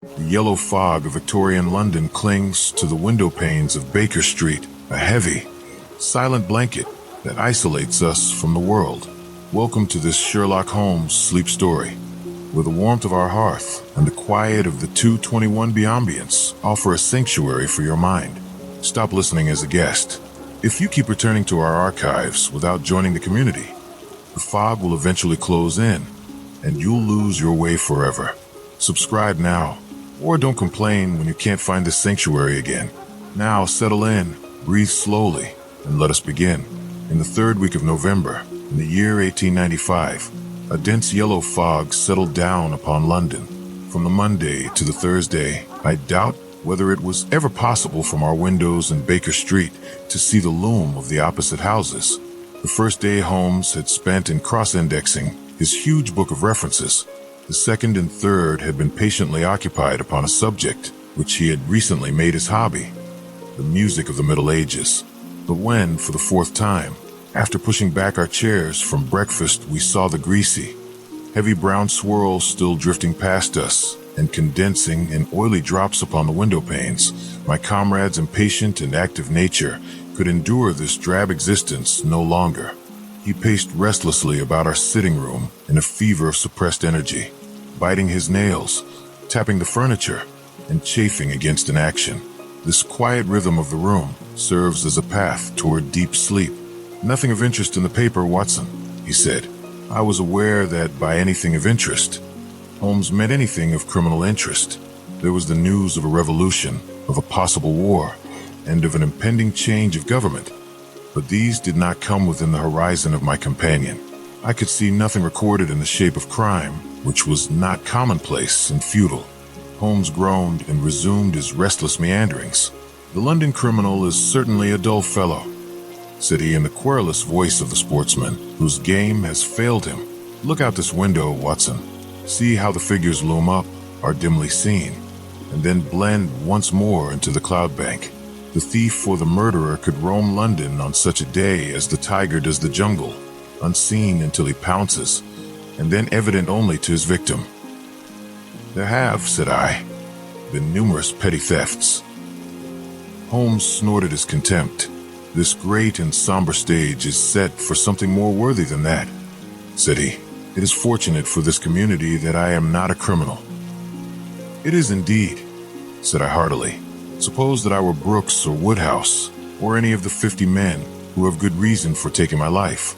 The yellow fog of Victorian London clings to the window panes of Baker Street, a heavy, silent blanket that isolates us from the world. Welcome to this Sherlock Holmes sleep story, where the warmth of our hearth and the quiet of the 221B ambience offer a sanctuary for your mind. Stop listening as a guest. If you keep returning to our archives without joining the community, the fog will eventually close in, and you'll lose your way forever. Subscribe now, or don't complain when you can't find this sanctuary again. Now settle in, breathe slowly, and let us begin. In the third week of November, in the year 1895, a dense yellow fog settled down upon London. From the Monday to the Thursday, I doubt whether it was ever possible from our windows in Baker Street to see the loom of the opposite houses. The first day Holmes had spent in cross-indexing his huge book of references. The second and third had been patiently occupied upon a subject which he had recently made his hobby, the music of the Middle Ages. But when, for the fourth time, after pushing back our chairs from breakfast, we saw the greasy, heavy brown swirls still drifting past us and condensing in oily drops upon the window panes, my comrade's impatient and active nature could endure this drab existence no longer. He paced restlessly about our sitting room in a fever of suppressed energy, biting his nails, tapping the furniture, and chafing against inaction. This quiet rhythm of the room serves as a path toward deep sleep. "Nothing of interest in the paper, Watson," he said. I was aware that by anything of interest, Holmes meant anything of criminal interest. There was the news of a revolution, of a possible war, and of an impending change of government. But these did not come within the horizon of my companion. I could see nothing recorded in the shape of crime, which was not commonplace and futile. Holmes groaned and resumed his restless meanderings. "The London criminal is certainly a dull fellow," said he in the querulous voice of the sportsman whose game has failed him. "Look out this window, Watson. See how the figures loom up, are dimly seen, and then blend once more into the cloud bank. The thief or the murderer could roam London on such a day as the tiger does the jungle, unseen until he pounces, and then evident only to his victim. There have," said I, "been numerous petty thefts." Holmes snorted his contempt. "This great and somber stage is set for something more worthy than that," said he. "It is fortunate for this community that I am not a criminal." "It is indeed," said I heartily. "Suppose that I were Brooks or Woodhouse, or any of the 50 men who have good reason for taking my life.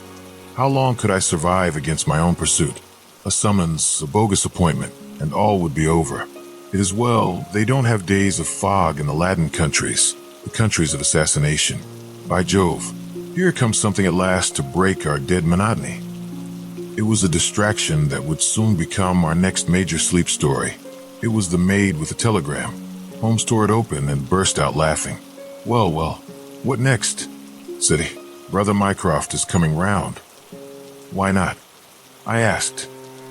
How long could I survive against my own pursuit? A summons, a bogus appointment, and all would be over. It is well they don't have days of fog in the Latin countries, the countries of assassination. By Jove, here comes something at last to break our dead monotony." It was a distraction that would soon become our next major sleep story. It was the maid with the telegram. Holmes tore it open and burst out laughing. Well, what next?" said he. "Brother Mycroft is coming round." "Why not?" I asked.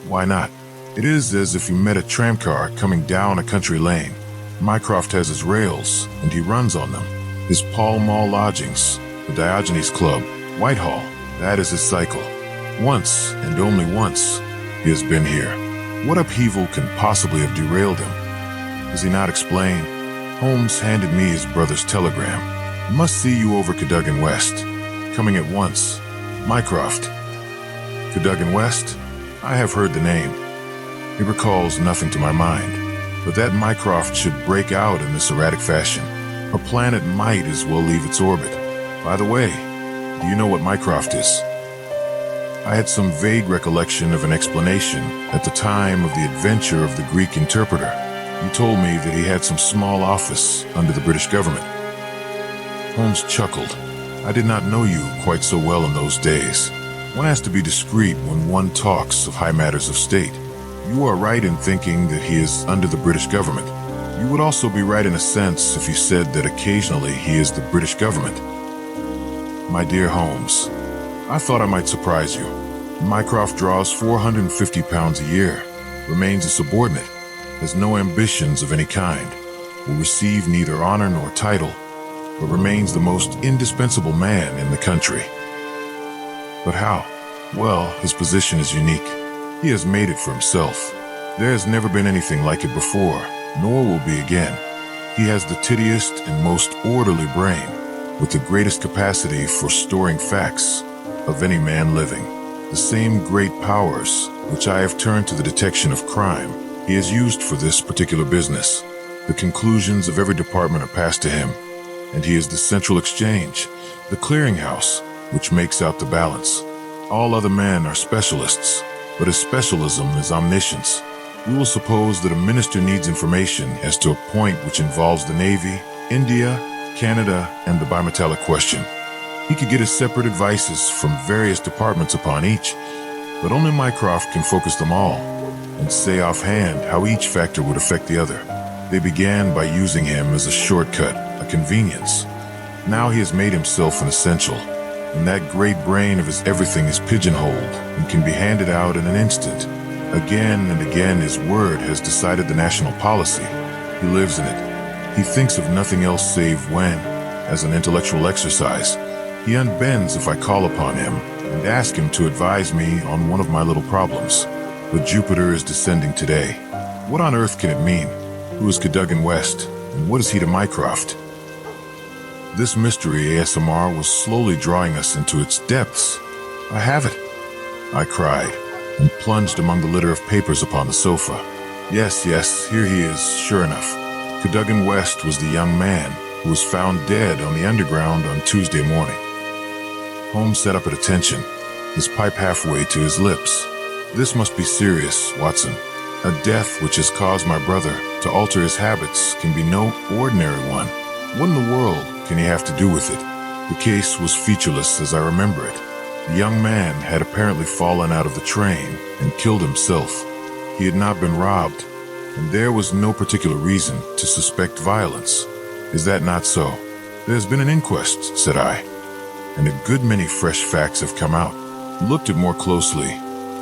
"Why not? It is as if you met a tramcar coming down a country lane. Mycroft has his rails, and he runs on them. His Pall Mall lodgings, the Diogenes Club, Whitehall, that is his cycle. Once, and only once, he has been here. What upheaval can possibly have derailed him? Does he not explain?" Holmes handed me his brother's telegram. "Must see you over Cadogan West. Coming at once. Mycroft." Cadogan West? I have heard the name. It recalls nothing to my mind, but that Mycroft should break out in this erratic fashion. A planet might as well leave its orbit. By the way, do you know what Mycroft is? I had some vague recollection of an explanation at the time of the adventure of the Greek interpreter. You told me that he had some small office under the British government. Holmes chuckled. "I did not know you quite so well in those days. One has to be discreet when one talks of high matters of state. You are right in thinking that he is under the British government. You would also be right in a sense if you said that occasionally he is the British government. My dear Holmes, I thought I might surprise you. Mycroft draws £450 a year, remains a subordinate, has no ambitions of any kind, will receive neither honor nor title, but remains the most indispensable man in the country. But how? Well, his position is unique. He has made it for himself. There has never been anything like it before. nor will be again. He has the tittiest and most orderly brain, with the greatest capacity for storing facts of any man living. The same great powers which I have turned to the detection of crime, he has used for this particular business. The conclusions of every department are passed to him, and he is the central exchange, the clearinghouse, which makes out the balance. All other men are specialists, but his specialism is omniscience. We will suppose that a minister needs information as to a point which involves the Navy, India, Canada, and the bimetallic question. He could get his separate advices from various departments upon each, but only Mycroft can focus them all and say offhand how each factor would affect the other. They began by using him as a shortcut, a convenience. Now he has made himself an essential, and that great brain of his everything is pigeonholed and can be handed out in an instant. Again and again his word has decided the national policy. He lives in it. He thinks of nothing else save when, as an intellectual exercise, he unbends if I call upon him and ask him to advise me on one of my little problems. But Jupiter is descending today. What on earth can it mean? Who is Cadogan West, and what is he to Mycroft? This mystery ASMR was slowly drawing us into its depths. I have it, I cried, and plunged among the litter of papers upon the sofa. Yes, here he is, sure enough. Cadogan West was the young man who was found dead on the underground on Tuesday morning. Holmes sat up at attention, his pipe halfway to his lips. This must be serious, Watson. A death which has caused my brother to alter his habits can be no ordinary one. What in the world can he have to do with it? The case was featureless as I remember it. The young man had apparently fallen out of the train and killed himself. He had not been robbed, and there was no particular reason to suspect violence. Is that not so? There has been an inquest, said I, and a good many fresh facts have come out. Looked at more closely,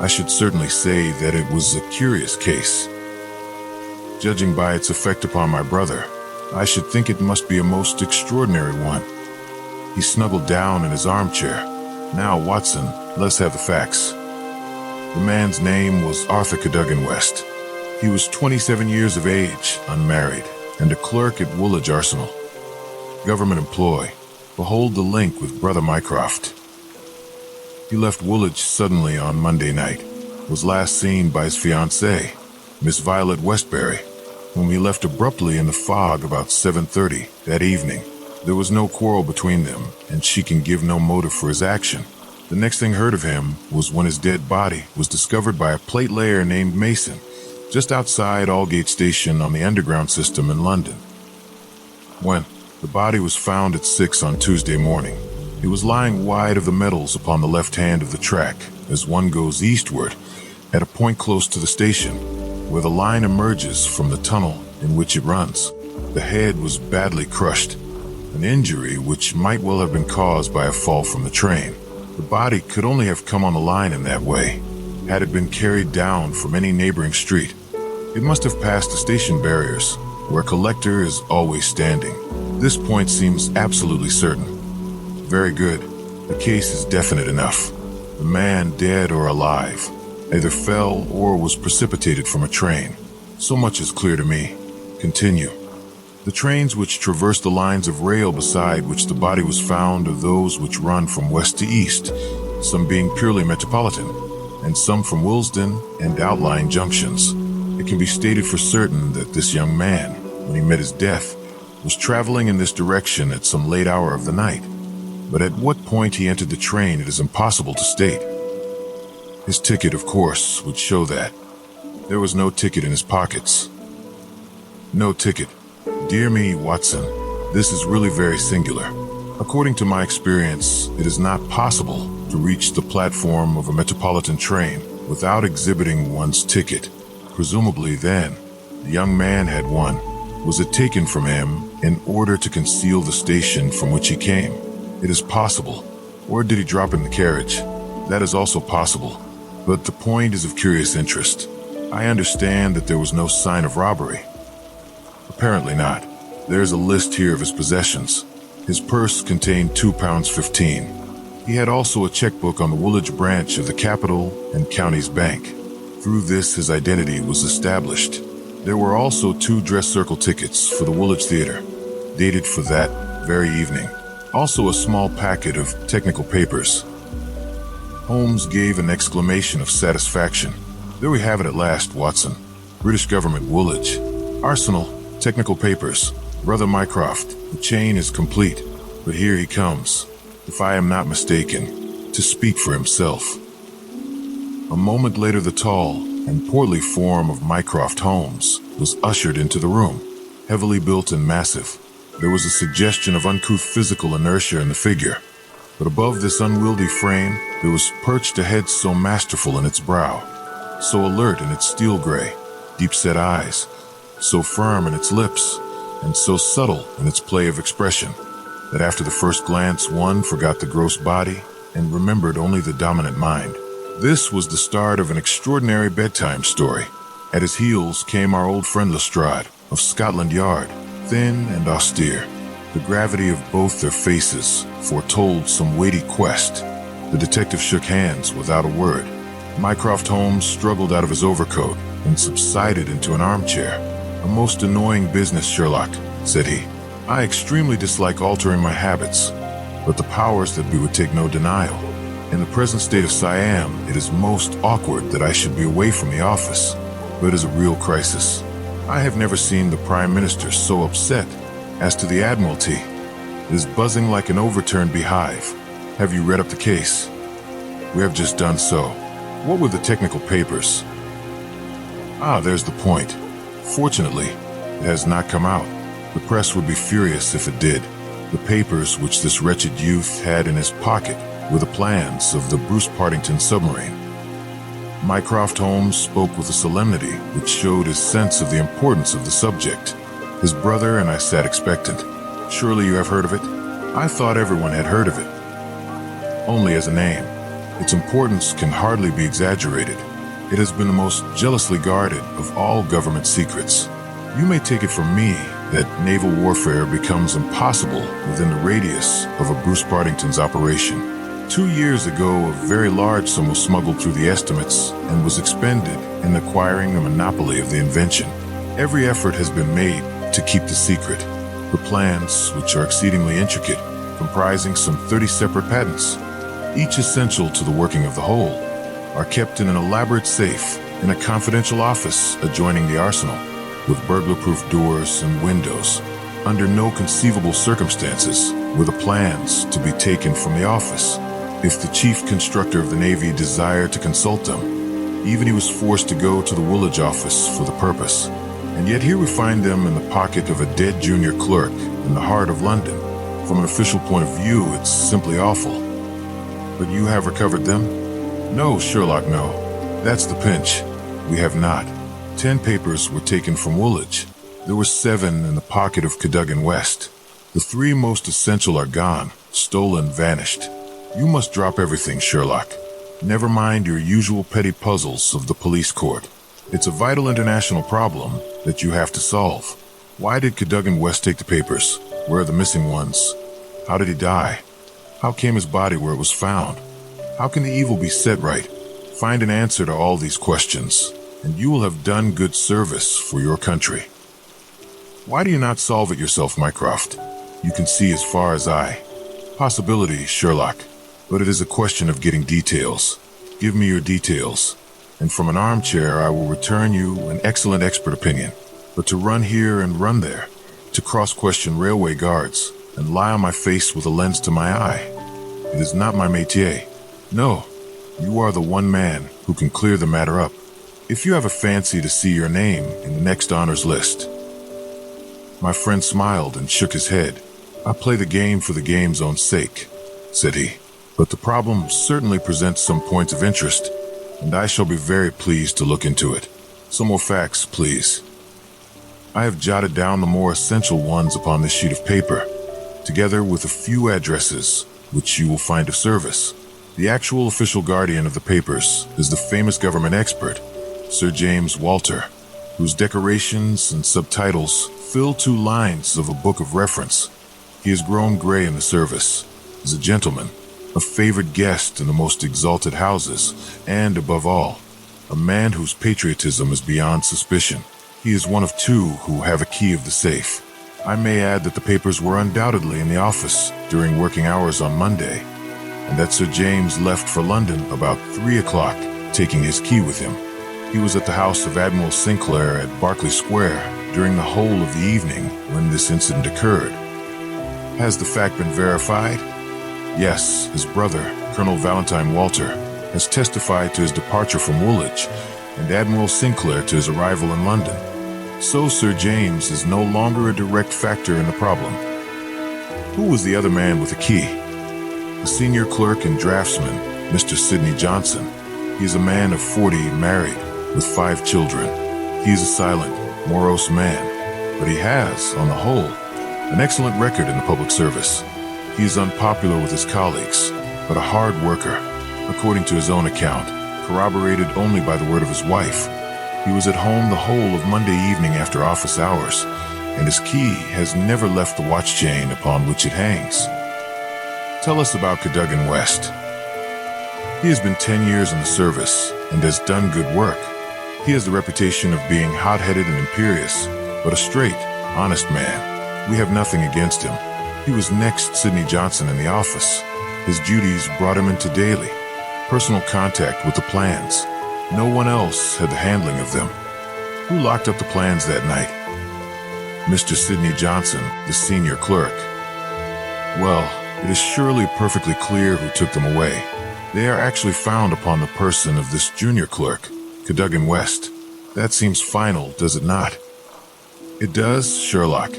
I should certainly say that it was a curious case. Judging by its effect upon my brother, I should think it must be a most extraordinary one. He snuggled down in his armchair. Now, Watson, let's have the facts. The man's name was Arthur Cadogan West. He was 27 years of age, unmarried, and a clerk at Woolwich Arsenal. Government employ. Behold the link with Brother Mycroft. He left Woolwich suddenly on Monday night, was last seen by his fiancée, Miss Violet Westbury, whom he left abruptly in the fog about 7:30 that evening. There was no quarrel between them, and she can give no motive for his action. The next thing heard of him was when his dead body was discovered by a plate layer named Mason, just outside Aldgate Station on the underground system in London. When the body was found at 6 on Tuesday morning, it was lying wide of the metals upon the left hand of the track as one goes eastward at a point close to the station, where the line emerges from the tunnel in which it runs. The head was badly crushed, an injury which might well have been caused by a fall from the train. The body could only have come on the line in that way. Had it been carried down from any neighboring street, it must have passed the station barriers, where a collector is always standing. This point seems absolutely certain. Very good. The case is definite enough. The man, dead or alive, either fell or was precipitated from a train. So much is clear to me. Continue. The trains which traverse the lines of rail beside which the body was found are those which run from west to east, some being purely metropolitan, and some from Willesden and outlying junctions. It can be stated for certain that this young man, when he met his death, was traveling in this direction at some late hour of the night. But at what point he entered the train it is impossible to state. His ticket, of course, would show that. There was no ticket in his pockets. No ticket. Dear me, Watson, this is really very singular. According to my experience, it is not possible to reach the platform of a metropolitan train without exhibiting one's ticket. Presumably then, the young man had one. Was it taken from him in order to conceal the station from which he came? It is possible. Or did he drop in the carriage? That is also possible. But the point is of curious interest. I understand that there was no sign of robbery. Apparently not. There's a list here of his possessions. His purse contained £2.15. He had also a checkbook on the Woolwich branch of the Capital and Counties Bank. Through this, his identity was established. There were also 2 dress circle tickets for the Woolwich Theatre, dated for that very evening. Also a small packet of technical papers. Holmes gave an exclamation of satisfaction. There we have it at last, Watson. British government, Woolwich Arsenal, technical papers. Brother Mycroft, the chain is complete. But here he comes, if I am not mistaken, to speak for himself. A moment later, the tall and portly form of Mycroft Holmes was ushered into the room, heavily built and massive. There was a suggestion of uncouth physical inertia in the figure, but above this unwieldy frame, there was perched a head so masterful in its brow, so alert in its steel gray, deep-set eyes, so firm in its lips, and so subtle in its play of expression, that after the first glance one forgot the gross body and remembered only the dominant mind. This was the start of an extraordinary bedtime story. At his heels came our old friend Lestrade, of Scotland Yard, thin and austere. The gravity of both their faces foretold some weighty quest. The detective shook hands without a word. Mycroft Holmes struggled out of his overcoat and subsided into an armchair. "A most annoying business, Sherlock," said he. "I extremely dislike altering my habits, but the powers that be would take no denial. In the present state of Siam, it is most awkward that I should be away from the office, but it is a real crisis. I have never seen the Prime Minister so upset. As to the Admiralty, it is buzzing like an overturned beehive. Have you read up the case?" "We have just done so." "What were the technical papers?" "Ah, there's the point. Fortunately, it has not come out. The press would be furious if it did. The papers which this wretched youth had in his pocket were the plans of the Bruce-Partington submarine." Mycroft Holmes spoke with a solemnity which showed his sense of the importance of the subject. His brother and I sat expectant. "Surely you have heard of it?" "I thought everyone had heard of it. Only as a name. Its importance can hardly be exaggerated. It has been the most jealously guarded of all government secrets. You may take it from me that naval warfare becomes impossible within the radius of a Bruce-Partington's operation. 2 years ago, a very large sum was smuggled through the estimates and was expended in acquiring the monopoly of the invention. Every effort has been made to keep the secret. The plans, which are exceedingly intricate, comprising some 30 separate patents, each essential to the working of the whole, are kept in an elaborate safe in a confidential office adjoining the arsenal, with burglar-proof doors and windows. Under no conceivable circumstances were the plans to be taken from the office. If the chief constructor of the Navy desired to consult them, even he was forced to go to the Woolwich office for the purpose. And yet here we find them in the pocket of a dead junior clerk in the heart of London. From an official point of view, it's simply awful. But you have recovered them? No, Sherlock, no. That's the pinch. We have not. 10 papers were taken from Woolwich. There were 7 in the pocket of Cadogan West. The 3 most essential are gone, stolen, vanished. You must drop everything, Sherlock. Never mind your usual petty puzzles of the police court. It's a vital international problem that you have to solve. Why did Cadogan West take the papers? Where are the missing ones? How did he die? How came his body where it was found? How can the evil be set right? Find an answer to all these questions, and you will have done good service for your country. Why do you not solve it yourself, Mycroft? You can see as far as I. Possibility, Sherlock, but it is a question of getting details. Give me your details, and from an armchair I will return you an excellent expert opinion. But to run here and run there, to cross-question railway guards, and lie on my face with a lens to my eye, it is not my métier. No, you are the one man who can clear the matter up. If you have a fancy to see your name in the next honors list. My friend smiled and shook his head. I play the game for the game's own sake, said he. But the problem certainly presents some points of interest, and I shall be very pleased to look into it. Some more facts, please. I have jotted down the more essential ones upon this sheet of paper, together with a few addresses, which you will find of service. The actual official guardian of the papers is the famous government expert, Sir James Walter, whose decorations and subtitles fill 2 lines of a book of reference. He has grown gray in the service, is a gentleman, a favored guest in the most exalted houses, and, above all, a man whose patriotism is beyond suspicion. He is one of two who have a key of the safe. I may add that the papers were undoubtedly in the office during working hours on Monday, and that Sir James left for London about 3 o'clock, taking his key with him. He was at the house of Admiral Sinclair at Berkeley Square during the whole of the evening when this incident occurred. Has the fact been verified? Yes, his brother, Colonel Valentine Walter, has testified to his departure from Woolwich and Admiral Sinclair to his arrival in London. So Sir James is no longer a direct factor in the problem. Who was the other man with the key? The senior clerk and draftsman, Mr. Sidney Johnson. He is a man of 40, married, with 5 children. He is a silent, morose man, but he has, on the whole, an excellent record in the public service. He is unpopular with his colleagues, but a hard worker, according to his own account, corroborated only by the word of his wife. He was at home the whole of Monday evening after office hours, and his key has never left the watch chain upon which it hangs. Tell us about Cadogan West. He has been 10 years in the service and has done good work. He has the reputation of being hot-headed and imperious, but a straight, honest man. We have nothing against him. He was next Sidney Johnson in the office. His duties brought him into daily, personal contact with the plans. No one else had the handling of them. Who locked up the plans that night? Mr. Sidney Johnson, the senior clerk. Well, it is surely perfectly clear who took them away. They are actually found upon the person of this junior clerk, Cadogan West. That seems final, does it not? It does, Sherlock,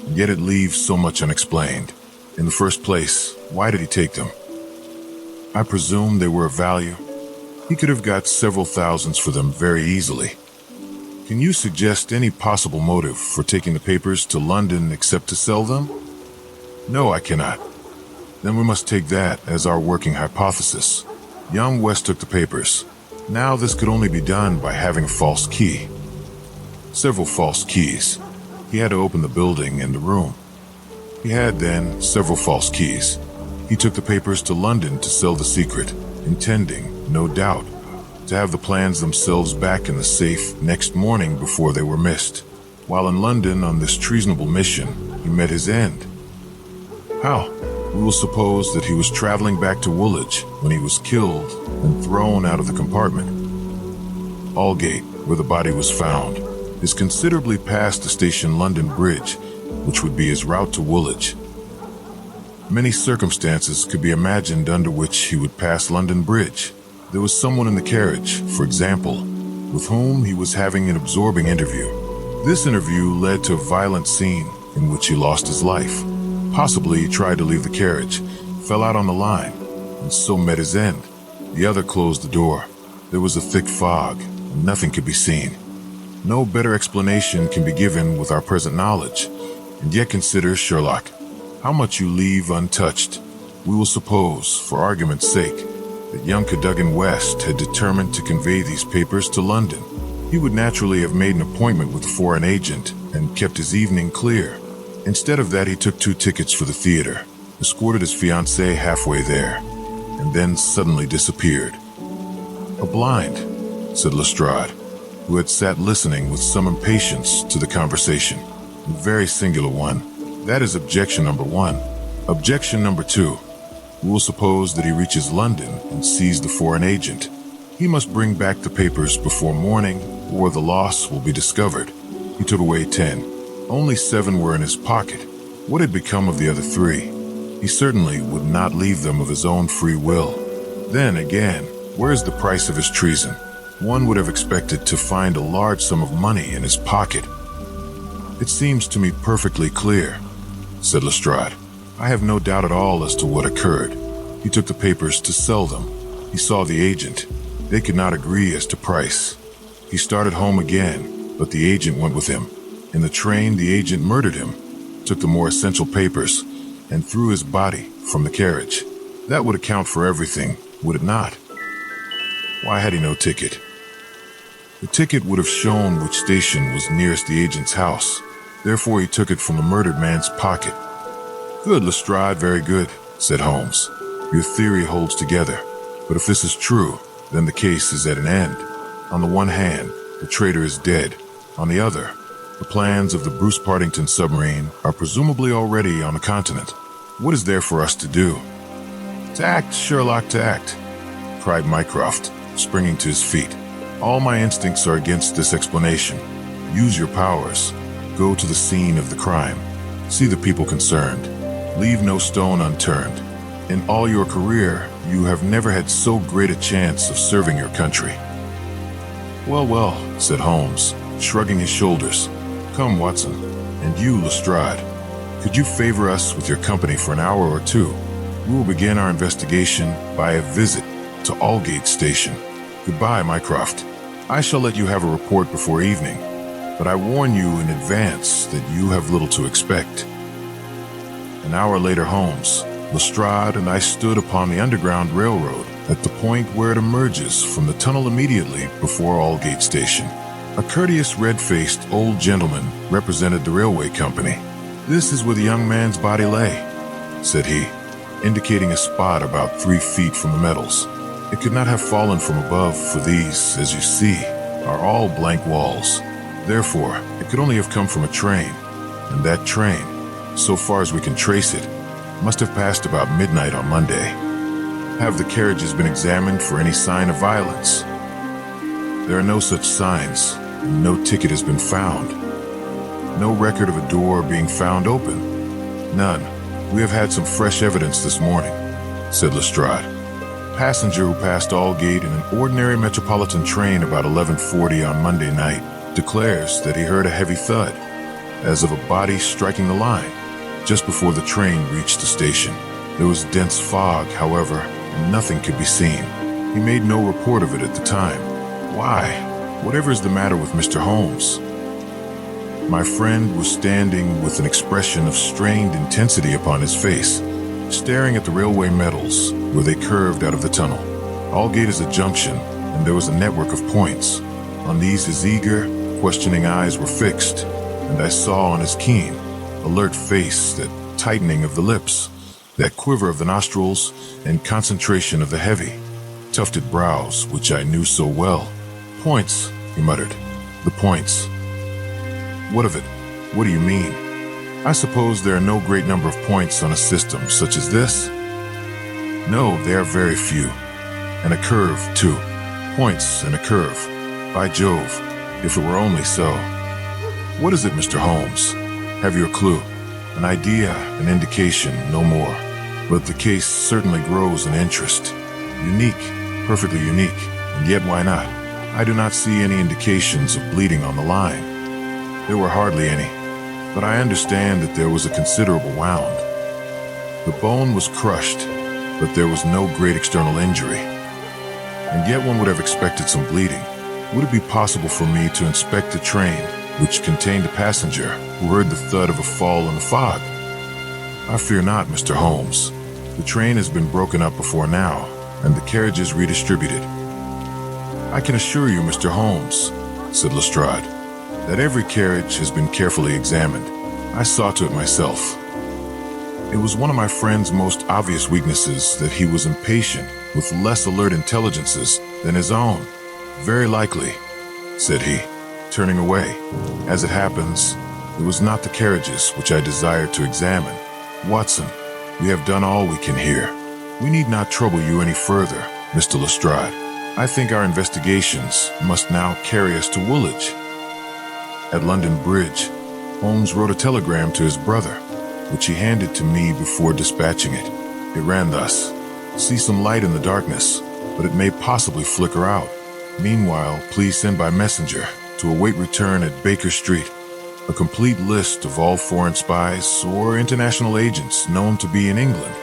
and yet it leaves so much unexplained. In the first place, why did he take them? I presume they were of value. He could have got several thousands for them very easily. Can you suggest any possible motive for taking the papers to London except to sell them? No, I cannot. Then we must take that as our working hypothesis. Young West took the papers. Now this could only be done by having a false key. Several false keys. He had to open the building and the room. He had then several false keys. He took the papers to London to sell the secret, intending, no doubt, to have the plans themselves back in the safe next morning before they were missed. While in London on this treasonable mission, he met his end. How? We will suppose that he was traveling back to Woolwich when he was killed and thrown out of the compartment. Aldgate, where the body was found, is considerably past the station London Bridge, which would be his route to Woolwich. Many circumstances could be imagined under which he would pass London Bridge. There was someone in the carriage, for example, with whom he was having an absorbing interview. This interview led to a violent scene in which he lost his life. Possibly he tried to leave the carriage, fell out on the line, and so met his end. The other closed the door. There was a thick fog, and nothing could be seen. No better explanation can be given with our present knowledge. And yet consider, Sherlock, how much you leave untouched. We will suppose, for argument's sake, that young Cadogan West had determined to convey these papers to London. He would naturally have made an appointment with a foreign agent and kept his evening clear. Instead of that, he took 2 tickets for the theater, escorted his fiancée halfway there, and then suddenly disappeared. A blind, said Lestrade, who had sat listening with some impatience to the conversation. A very singular one. That is objection number 1. Objection number 2. We will suppose that he reaches London and sees the foreign agent. He must bring back the papers before morning, or the loss will be discovered. He took away 10. Only 7 were in his pocket. What had become of the other 3? He certainly would not leave them of his own free will. Then again, where is the price of his treason? One would have expected to find a large sum of money in his pocket. It seems to me perfectly clear, said Lestrade. I have no doubt at all as to what occurred. He took the papers to sell them. He saw the agent. They could not agree as to price. He started home again, but the agent went with him. In the train, the agent murdered him, took the more essential papers, and threw his body from the carriage. That would account for everything, would it not? Why had he no ticket? The ticket would have shown which station was nearest the agent's house. Therefore, he took it from the murdered man's pocket. Good, Lestrade, very good, said Holmes. Your theory holds together. But if this is true, then the case is at an end. On the one hand, the traitor is dead. On the other, The plans of the Bruce-Partington submarine are presumably already on the continent. What is there for us to do? To act, Sherlock, to act, cried Mycroft, springing to his feet. All my instincts are against this explanation. Use your powers. Go to the scene of the crime. See the people concerned. Leave no stone unturned. In all your career, you have never had so great a chance of serving your country. Well, well, said Holmes, shrugging his shoulders. Come, Watson, and you, Lestrade. Could you favor us with your company for an hour or two? We will begin our investigation by a visit to Aldgate Station. Goodbye, Mycroft. I shall let you have a report before evening, but I warn you in advance that you have little to expect. An hour later, Holmes, Lestrade, and I stood upon the Underground Railroad at the point where it emerges from the tunnel immediately before Aldgate Station. A courteous, red-faced old gentleman represented the railway company. This is where the young man's body lay, said he, indicating a spot about 3 feet from the metals. It could not have fallen from above, for these, as you see, are all blank walls. Therefore, it could only have come from a train, and that train, so far as we can trace it, must have passed about midnight on Monday. Have the carriages been examined for any sign of violence? There are no such signs, and no ticket has been found. No record of a door being found open. None. We have had some fresh evidence this morning, said Lestrade. A passenger who passed Aldgate in an ordinary metropolitan train about 11:40 on Monday night declares that he heard a heavy thud, as of a body striking the line, just before the train reached the station. There was dense fog, however, and nothing could be seen. He made no report of it at the time. Why? Whatever is the matter with Mr. Holmes? My friend was standing with an expression of strained intensity upon his face, staring at the railway metals where they curved out of the tunnel. Aldgate is a junction, and there was a network of points. On these his eager, questioning eyes were fixed, and I saw on his keen, alert face that tightening of the lips, that quiver of the nostrils, and concentration of the heavy, tufted brows which I knew so well. Points, he muttered. The points. What of it? What do you mean? I suppose there are no great number of points on a system such as this? No, there are very few. And a curve, too. Points and a curve. By Jove, if it were only so. What is it, Mr. Holmes? Have you a clue? An idea, an indication, no more. But the case certainly grows in interest. Unique, perfectly unique, and yet why not? I do not see any indications of bleeding on the line. There were hardly any, but I understand that there was a considerable wound. The bone was crushed, but there was no great external injury. And yet one would have expected some bleeding. Would it be possible for me to inspect the train, which contained a passenger who heard the thud of a fall in the fog? I fear not, Mr. Holmes. The train has been broken up before now, and the carriages redistributed. I can assure you, Mr. Holmes, said Lestrade, that every carriage has been carefully examined. I saw to it myself. It was one of my friend's most obvious weaknesses that he was impatient with less alert intelligences than his own. Very likely, said he, turning away. As it happens, it was not the carriages which I desired to examine. Watson, we have done all we can here. We need not trouble you any further, Mr. Lestrade. I think our investigations must now carry us to Woolwich. At London Bridge, Holmes wrote a telegram to his brother, which he handed to me before dispatching it. It ran thus: see some light in the darkness, but it may possibly flicker out. Meanwhile, please send by messenger to await return at Baker Street a complete list of all foreign spies or international agents known to be in England,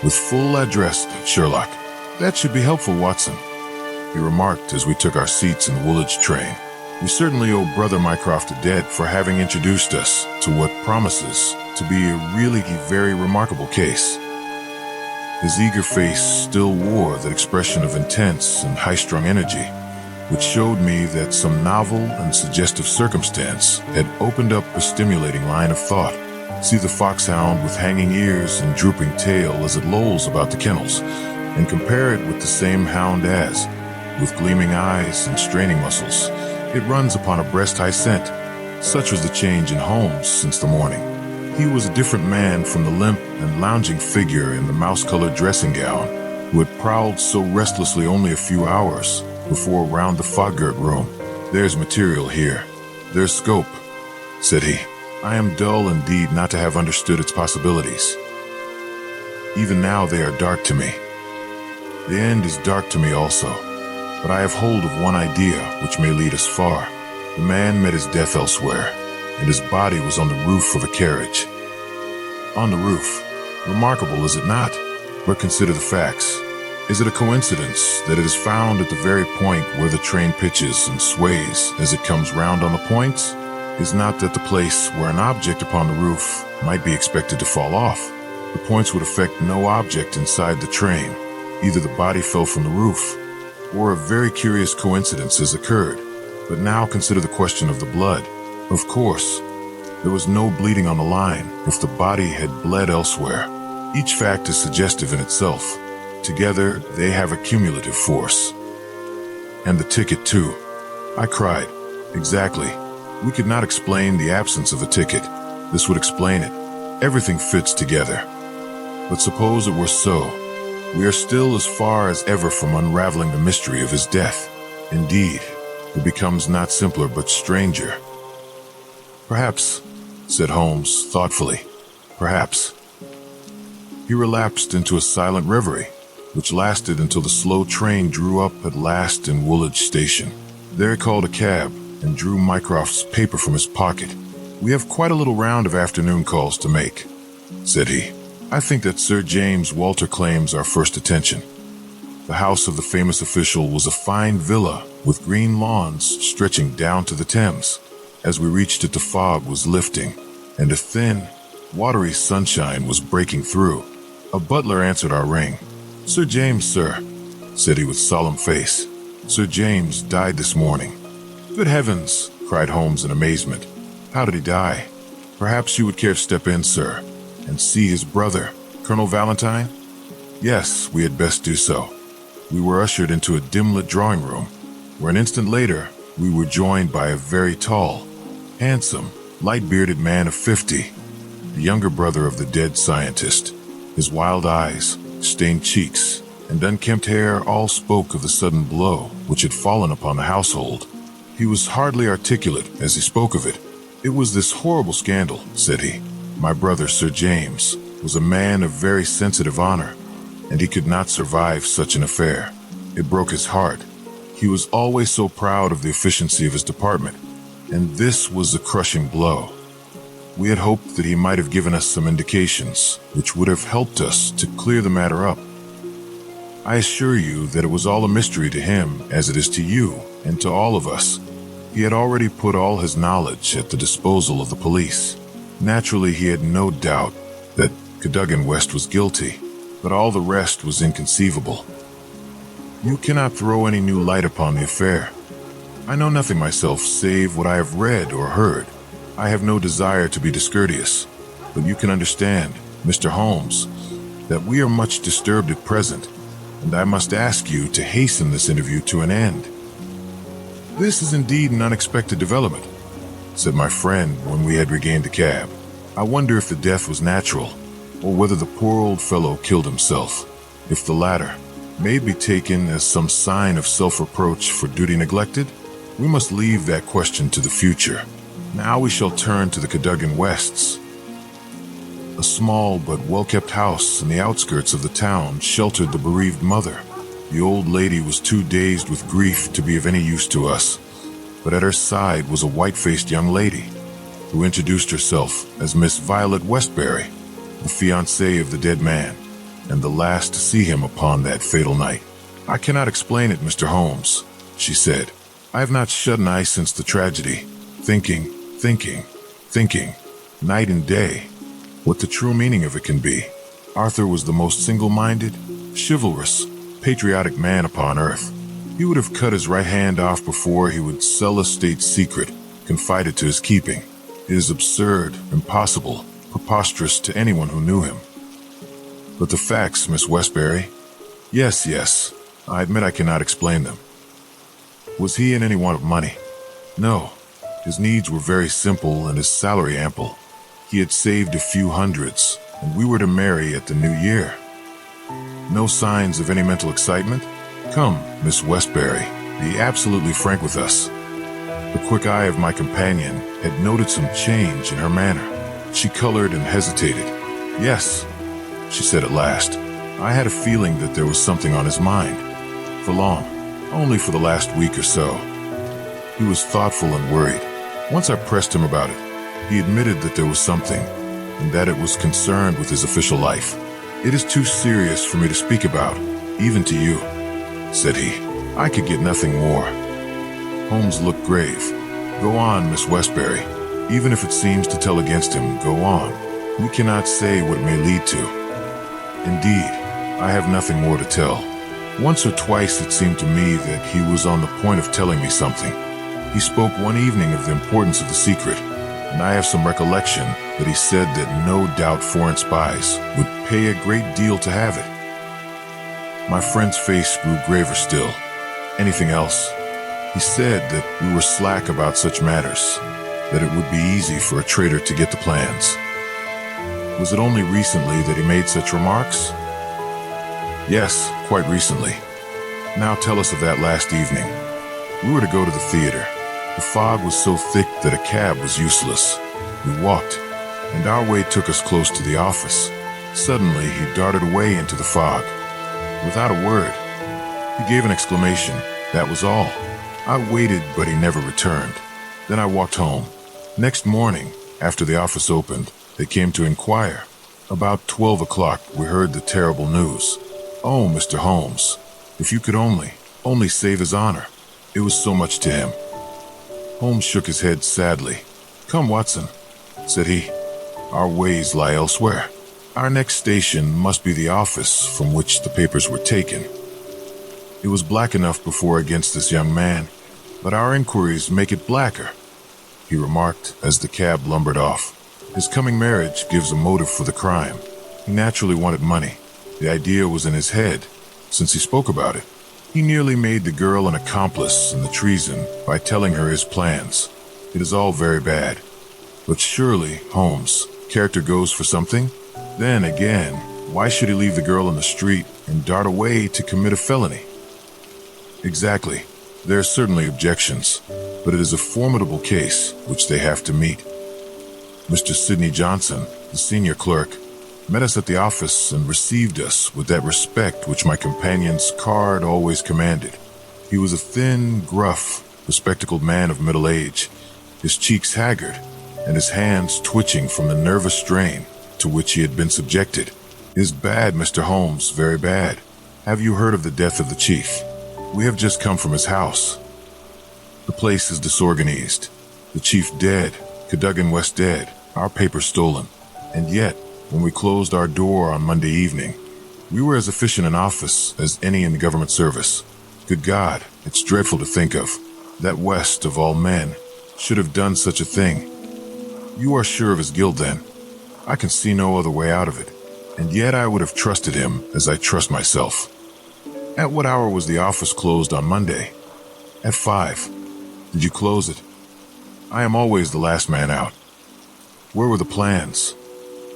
with full address, Sherlock. That should be helpful, Watson, he remarked as we took our seats in the Woolwich train. We certainly owe Brother Mycroft a debt for having introduced us to what promises to be a really very remarkable case. His eager face still wore that expression of intense and high-strung energy, which showed me that some novel and suggestive circumstance had opened up a stimulating line of thought. See the foxhound with hanging ears and drooping tail as it lolls about the kennels, and compare it with the same hound as, with gleaming eyes and straining muscles, it runs upon a breast-high scent. Such was the change in Holmes since the morning. He was a different man from the limp and lounging figure in the mouse-colored dressing gown who had prowled so restlessly only a few hours before around the fog-girt room. "There's material here. There's scope," said he. "I am dull indeed not to have understood its possibilities. Even now they are dark to me. The end is dark to me also, but I have hold of one idea which may lead us far. The man met his death elsewhere, and his body was on the roof of a carriage." On the roof. Remarkable, is it not? But consider the facts. Is it a coincidence that it is found at the very point where the train pitches and sways as it comes round on the points? Is not that the place where an object upon the roof might be expected to fall off? The points would affect no object inside the train. Either the body fell from the roof, or a very curious coincidence has occurred. But now consider the question of the blood. Of course, there was no bleeding on the line if the body had bled elsewhere. Each fact is suggestive in itself. Together, they have a cumulative force. And the ticket, too. I cried. Exactly. We could not explain the absence of a ticket. This would explain it. Everything fits together. But suppose it were so. We are still as far as ever from unraveling the mystery of his death. Indeed, it becomes not simpler but stranger. "Perhaps," said Holmes thoughtfully. "Perhaps." He relapsed into a silent reverie, which lasted until the slow train drew up at last in Woolwich Station. There he called a cab and drew Mycroft's paper from his pocket. "We have quite a little round of afternoon calls to make," said he. "I think that Sir James Walter claims our first attention." The house of the famous official was a fine villa with green lawns stretching down to the Thames. As we reached it, the fog was lifting, and a thin, watery sunshine was breaking through. A butler answered our ring. "Sir James, sir," said he with solemn face. "Sir James died this morning." "Good heavens!" cried Holmes in amazement. "How did he die?" "Perhaps you would care to step in, sir, and see his brother, Colonel Valentine?" "Yes, we had best do so." We were ushered into a dim-lit drawing room, where an instant later we were joined by a very tall, handsome, light-bearded man of 50, the younger brother of the dead scientist. His wild eyes, stained cheeks, and unkempt hair all spoke of the sudden blow which had fallen upon the household. He was hardly articulate as he spoke of it. "It was this horrible scandal," said he. "My brother, Sir James, was a man of very sensitive honor, and he could not survive such an affair. It broke his heart. He was always so proud of the efficiency of his department, and this was a crushing blow. We had hoped that he might have given us some indications which would have helped us to clear the matter up. I assure you that it was all a mystery to him as it is to you and to all of us. He had already put all his knowledge at the disposal of the police. Naturally, he had no doubt that Cadogan West was guilty, but all the rest was inconceivable. You cannot throw any new light upon the affair. I know nothing myself save what I have read or heard. I have no desire to be discourteous, but you can understand, Mr. Holmes, that we are much disturbed at present, and I must ask you to hasten this interview to an end." "This is indeed an unexpected development," said my friend when we had regained the cab. "I wonder if the death was natural, or whether the poor old fellow killed himself. If the latter, may it be taken as some sign of self-reproach for duty neglected? We must leave that question to the future. Now we shall turn to the Cadogan Wests. A small but well-kept house in the outskirts of the town sheltered the bereaved mother. The old lady was too dazed with grief to be of any use to us, but at her side was a white-faced young lady, who introduced herself as Miss Violet Westbury, the fiancée of the dead man, and the last to see him upon that fatal night. "I cannot explain it, Mr. Holmes," she said. "I have not shut an eye since the tragedy, thinking, night and day, what the true meaning of it can be. Arthur was the most single-minded, chivalrous, patriotic man upon earth. He would have cut his right hand off before he would sell a state secret confided to his keeping. It is absurd, impossible, preposterous to anyone who knew him." "But the facts, Miss Westbury?" Yes, I admit I cannot explain them." "Was he in any want of money?" "No. His needs were very simple and his salary ample. He had saved a few hundreds, and we were to marry at the new year. No signs of any mental excitement? Come, Miss Westbury, be absolutely frank with us. The quick eye of my companion had noted some change in her manner. She colored and hesitated. Yes, she said at last. I had a feeling that there was something on his mind. For long, only for the last week or so. He was thoughtful and worried. Once I pressed him about it, he admitted that there was something, and that it was concerned with his official life. It is too serious for me to speak about, even to you, said he. I could get nothing more. Holmes looked grave. Go on, Miss Westbury. Even if it seems to tell against him, go on. We cannot say what it may lead to. Indeed, I have nothing more to tell. Once or twice it seemed to me that he was on the point of telling me something. He spoke one evening of the importance of the secret, and I have some recollection that he said that no doubt foreign spies would pay a great deal to have it. My friend's face grew graver still. Anything else? He said that we were slack about such matters, that it would be easy for a traitor to get the plans. Was it only recently that he made such remarks? Yes, quite recently. Now tell us of that last evening. We were to go to the theater. The fog was so thick that a cab was useless. We walked, and our way took us close to the office. Suddenly, he darted away into the fog. Without a word, he gave an exclamation. That was all. I waited, but he never returned. Then I walked home. Next morning, after the office opened, they came to inquire. About 12 o'clock, we heard the terrible news. Oh, Mr. Holmes, if you could only save his honor. It was so much to him. Holmes shook his head sadly. Come, Watson, said he. Our ways lie elsewhere. Our next station must be the office from which the papers were taken. It was black enough before against this young man, but our inquiries make it blacker, he remarked as the cab lumbered off. His coming marriage gives a motive for the crime. He naturally wanted money. The idea was in his head, since he spoke about it. He nearly made the girl an accomplice in the treason by telling her his plans. It is all very bad. But surely, Holmes, character goes for something? Then again, why should he leave the girl in the street and dart away to commit a felony? Exactly. There are certainly objections, but it is a formidable case which they have to meet. Mr. Sidney Johnson, the senior clerk, met us at the office and received us with that respect which my companion's card always commanded. He was a thin, gruff, bespectacled man of middle age, his cheeks haggard, and his hands twitching from the nervous strain to which he had been subjected. "Is bad, Mr. Holmes, very bad. Have you heard of the death of the chief? We have just come from his house. The place is disorganized. The chief dead, Cadogan West dead, our papers stolen. And yet, when we closed our door on Monday evening, we were as efficient in office as any in the government service. Good God, it's dreadful to think of. That West, of all men, should have done such a thing. You are sure of his guilt, then? I can see no other way out of it. And yet I would have trusted him as I trust myself. At what hour was the office closed on Monday? At 5. Did you close it? I am always the last man out. Where were the plans?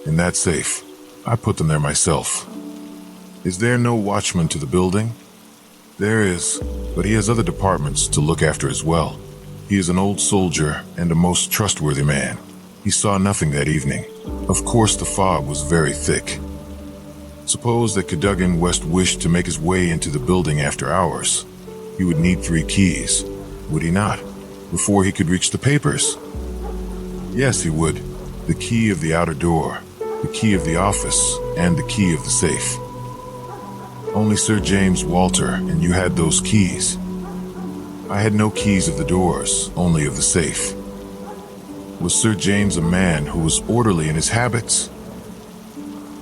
In that safe. I put them there myself. Is there no watchman to the building? There is, but he has other departments to look after as well. He is an old soldier and a most trustworthy man. He saw nothing that evening. Of course, the fog was very thick. Suppose that Cadogan West wished to make his way into the building after hours. He would need 3 keys, would he not, before he could reach the papers? Yes, he would. The key of the outer door, the key of the office, and the key of the safe. Only Sir James Walter and you had those keys. I had no keys of the doors, only of the safe. Was Sir James a man who was orderly in his habits?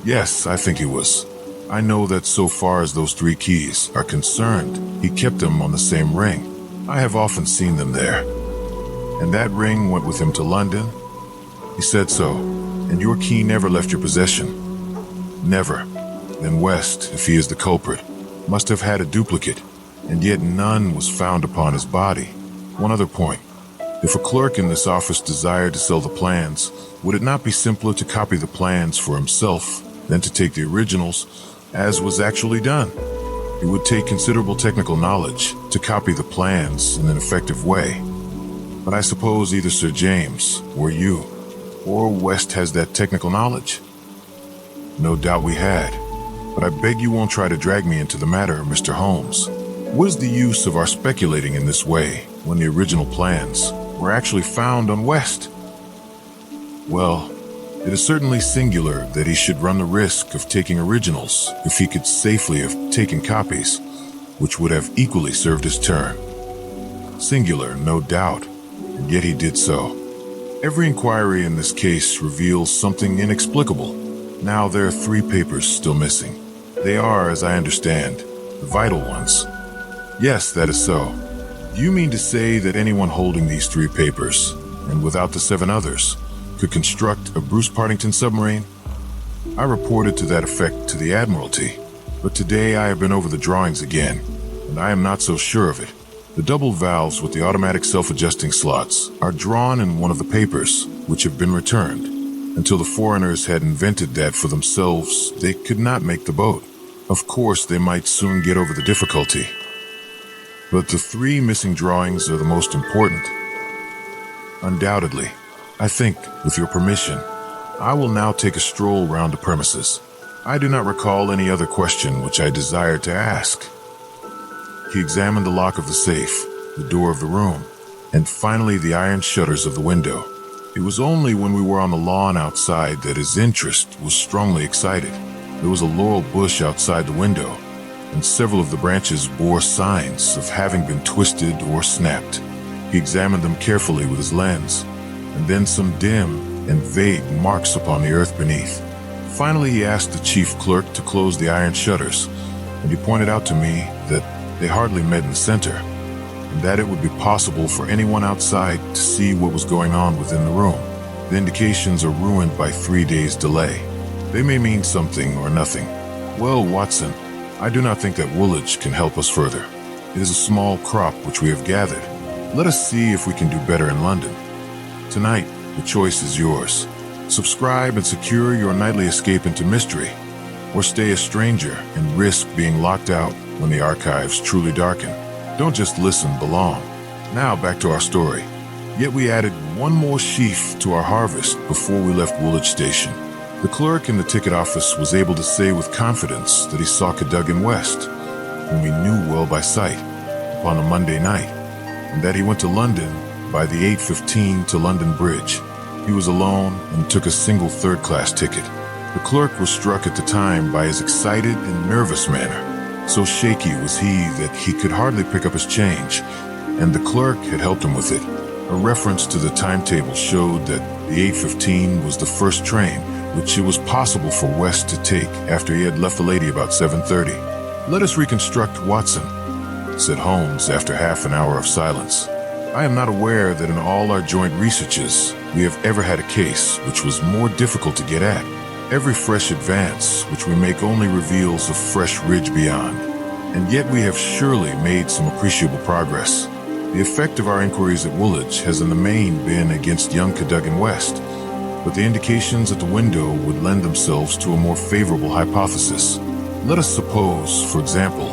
Yes, I think he was. I know that so far as those 3 keys are concerned, he kept them on the same ring. I have often seen them there. And that ring went with him to London? He said so. And your key never left your possession? Never. Then West, if he is the culprit, must have had a duplicate, and yet none was found upon his body. One other point. If a clerk in this office desired to sell the plans, would it not be simpler to copy the plans for himself than to take the originals, as was actually done? It would take considerable technical knowledge to copy the plans in an effective way. But I suppose either Sir James, or you, or West has that technical knowledge. No doubt we had, but I beg you won't try to drag me into the matter, Mr. Holmes. What is the use of our speculating in this way when the original plans were actually found on West? Well, it is certainly singular that he should run the risk of taking originals if he could safely have taken copies, which would have equally served his turn. Singular, no doubt, and yet he did so. Every inquiry in this case reveals something inexplicable. Now there are 3 papers still missing. They are, as I understand, the vital ones. Yes, that is so. Do you mean to say that anyone holding these 3 papers, and without the 7 others, could construct a Bruce-Partington submarine? I reported to that effect to the Admiralty, but today I have been over the drawings again, and I am not so sure of it. The double valves with the automatic self-adjusting slots are drawn in one of the papers, which have been returned. Until the foreigners had invented that for themselves, they could not make the boat. Of course, they might soon get over the difficulty. But the 3 missing drawings are the most important. Undoubtedly. I think, with your permission, I will now take a stroll round the premises. I do not recall any other question which I desired to ask. He examined the lock of the safe, the door of the room, and finally the iron shutters of the window. It was only when we were on the lawn outside that his interest was strongly excited. There was a laurel bush outside the window, and several of the branches bore signs of having been twisted or snapped. He examined them carefully with his lens, and then some dim and vague marks upon the earth beneath. Finally, he asked the chief clerk to close the iron shutters, and he pointed out to me that they hardly met in the center, and that it would be possible for anyone outside to see what was going on within the room. The indications are ruined by 3 days' delay. They may mean something or nothing. Well, Watson, I do not think that Woolwich can help us further. It is a small crop which we have gathered. Let us see if we can do better in London. Tonight, the choice is yours. Subscribe and secure your nightly escape into mystery, or stay a stranger and risk being locked out when the archives truly darken. Don't just listen, belong. Now back to our story. Yet we added one more sheaf to our harvest before we left Woolwich Station. The clerk in the ticket office was able to say with confidence that he saw Cadogan West, whom he knew well by sight, upon a Monday night, and that he went to London by the 8:15 to London Bridge. He was alone and took a single third-class ticket. The clerk was struck at the time by his excited and nervous manner. So shaky was he that he could hardly pick up his change, and the clerk had helped him with it. A reference to the timetable showed that the 8:15 was the first train, which it was possible for West to take after he had left the lady about 7:30. "Let us reconstruct Watson," said Holmes after half an hour of silence. "I am not aware that in all our joint researches we have ever had a case which was more difficult to get at. Every fresh advance which we make only reveals a fresh ridge beyond, and yet we have surely made some appreciable progress. The effect of our inquiries at Woolwich has in the main been against young Cadogan West, but the indications at the window would lend themselves to a more favorable hypothesis. Let us suppose, for example,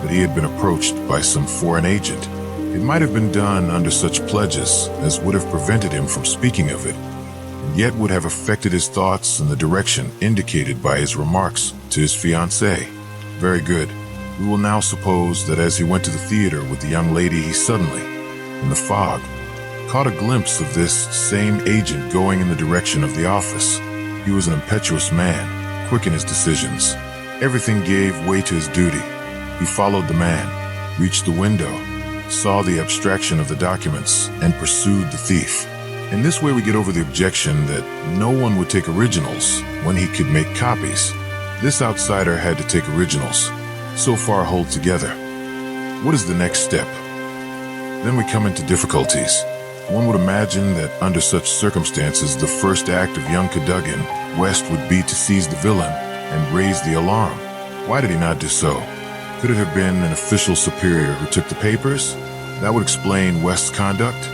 that he had been approached by some foreign agent. It might have been done under such pledges as would have prevented him from speaking of it, and yet would have affected his thoughts in the direction indicated by his remarks to his fiancée. Very good. We will now suppose that as he went to the theater with the young lady, he suddenly, in the fog, caught a glimpse of this same agent going in the direction of the office. He was an impetuous man, quick in his decisions. Everything gave way to his duty. He followed the man, reached the window, saw the abstraction of the documents, and pursued the thief. In this way we get over the objection that no one would take originals when he could make copies. This outsider had to take originals. So far hold together. What is the next step? Then we come into difficulties. One would imagine that under such circumstances the first act of young Cadogan West would be to seize the villain and raise the alarm. Why did he not do so? Could it have been an official superior who took the papers? That would explain West's conduct.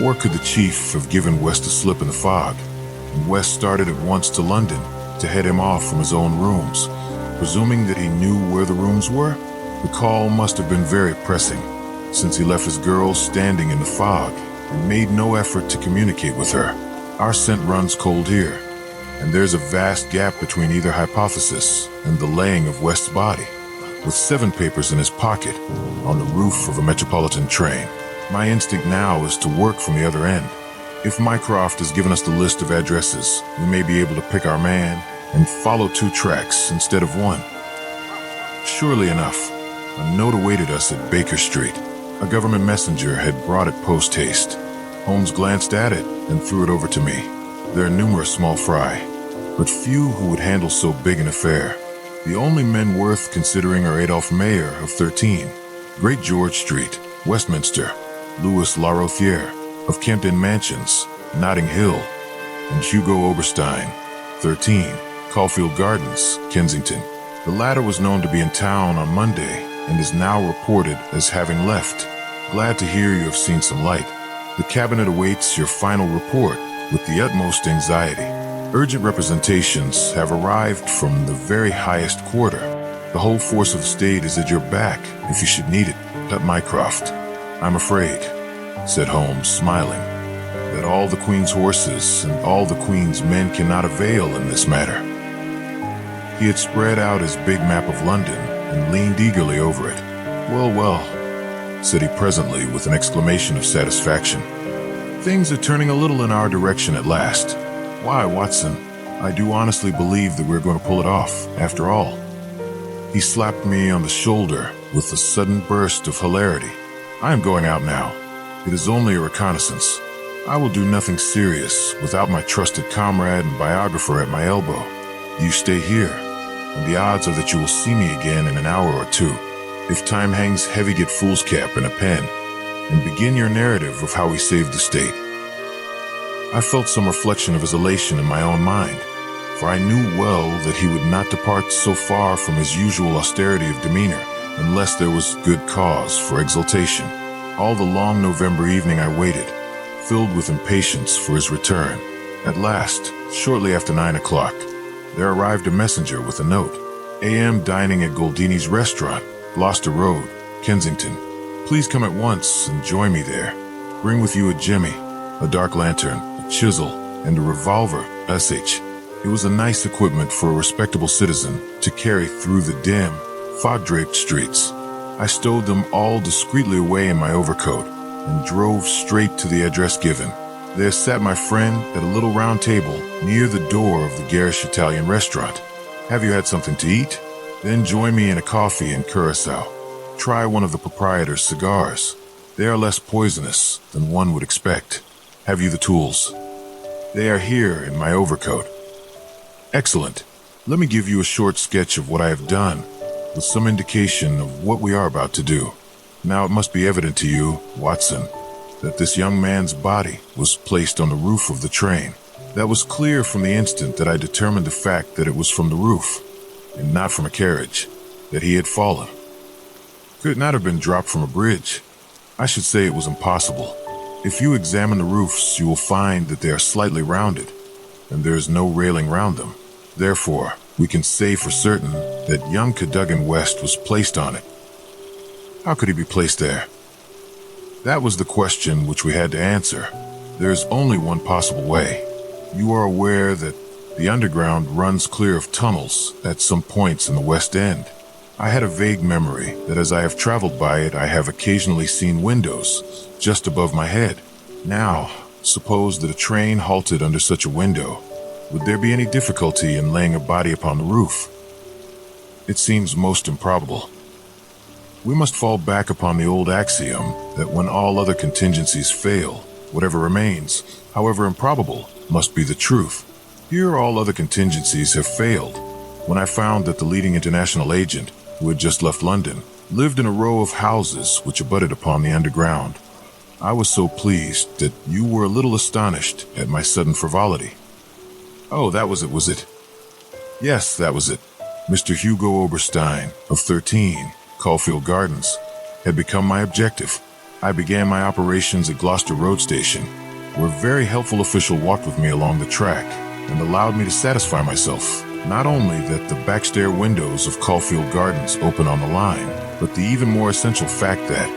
Or could the chief have given West a slip in the fog, and West started at once to London to head him off from his own rooms, presuming that he knew where the rooms were? The call must have been very pressing, since he left his girl standing in the fog and made no effort to communicate with her. Our scent runs cold here, and there's a vast gap between either hypothesis and the laying of West's body. With 7 papers in his pocket, on the roof of a metropolitan train, my instinct now is to work from the other end. If Mycroft has given us the list of addresses, we may be able to pick our man and follow 2 tracks instead of 1. Surely enough, a note awaited us at Baker Street. A government messenger had brought it post-haste. Holmes glanced at it and threw it over to me. There are numerous small fry, but few who would handle so big an affair. The only men worth considering are Adolphe Mayer of 13, Great George Street, Westminster, Louis Larothier of Kempton Mansions, Notting Hill, and Hugo Oberstein, 13, Caulfield Gardens, Kensington. The latter was known to be in town on Monday and is now reported as having left. Glad to hear you have seen some light. The cabinet awaits your final report with the utmost anxiety. Urgent representations have arrived from the very highest quarter. The whole force of the state is at your back if you should need it. At Mycroft, I'm afraid, said Holmes, smiling, that all the Queen's horses and all the Queen's men cannot avail in this matter. He had spread out his big map of London and leaned eagerly over it. Well, well, said he presently with an exclamation of satisfaction. Things are turning a little in our direction at last. Why, Watson, I do honestly believe that we're going to pull it off, after all. He slapped me on the shoulder with a sudden burst of hilarity. I am going out now. It is only a reconnaissance. I will do nothing serious without my trusted comrade and biographer at my elbow. You stay here, and the odds are that you will see me again in an hour or 2. If time hangs heavy, get foolscap and a pen, and begin your narrative of how we saved the state. I felt some reflection of his elation in my own mind, for I knew well that he would not depart so far from his usual austerity of demeanor unless there was good cause for exultation. All the long November evening I waited, filled with impatience for his return. At last, shortly after 9 o'clock, there arrived a messenger with a note. A.M. dining at Goldini's restaurant, Gloucester Road, Kensington. Please come at once and join me there. Bring with you a jemmy, a dark lantern, a chisel, and a revolver, SH. It was a nice equipment for a respectable citizen to carry through the dim, fog-draped streets. I stowed them all discreetly away in my overcoat and drove straight to the address given. There sat my friend at a little round table near the door of the garish Italian restaurant. Have you had something to eat? Then join me in a coffee and curacao. Try one of the proprietor's cigars. They are less poisonous than one would expect. Have you the tools? They are here in my overcoat. Excellent. Let me give you a short sketch of what I have done, with some indication of what we are about to do. Now it must be evident to you, Watson, that this young man's body was placed on the roof of the train. That was clear from the instant that I determined the fact that it was from the roof, and not from a carriage, that he had fallen. Could it not have been dropped from a bridge? I should say it was impossible. If you examine the roofs, you will find that they are slightly rounded, and there is no railing round them. Therefore, we can say for certain that young Cadogan West was placed on it. How could he be placed there? That was the question which we had to answer. There is only one possible way. You are aware that the underground runs clear of tunnels at some points in the West End. I had a vague memory that as I have traveled by it, I have occasionally seen windows just above my head. Now, suppose that a train halted under such a window. Would there be any difficulty in laying a body upon the roof? It seems most improbable. We must fall back upon the old axiom that when all other contingencies fail, whatever remains, however improbable, must be the truth. Here all other contingencies have failed. When I found that the leading international agent, who had just left London, lived in a row of houses which abutted upon the underground, I was so pleased that you were a little astonished at my sudden frivolity. Oh, that was it, was it? Yes, that was it. Mr. Hugo Oberstein, of 13, Caulfield Gardens, had become my objective. I began my operations at Gloucester Road Station, where a very helpful official walked with me along the track and allowed me to satisfy myself, not only that the backstair windows of Caulfield Gardens open on the line, but the even more essential fact that,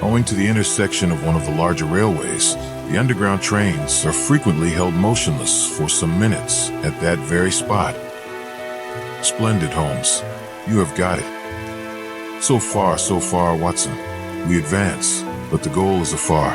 owing to the intersection of one of the larger railways, the underground trains are frequently held motionless for some minutes at that very spot. Splendid, Holmes. You have got it. So far, Watson. We advance, but the goal is afar.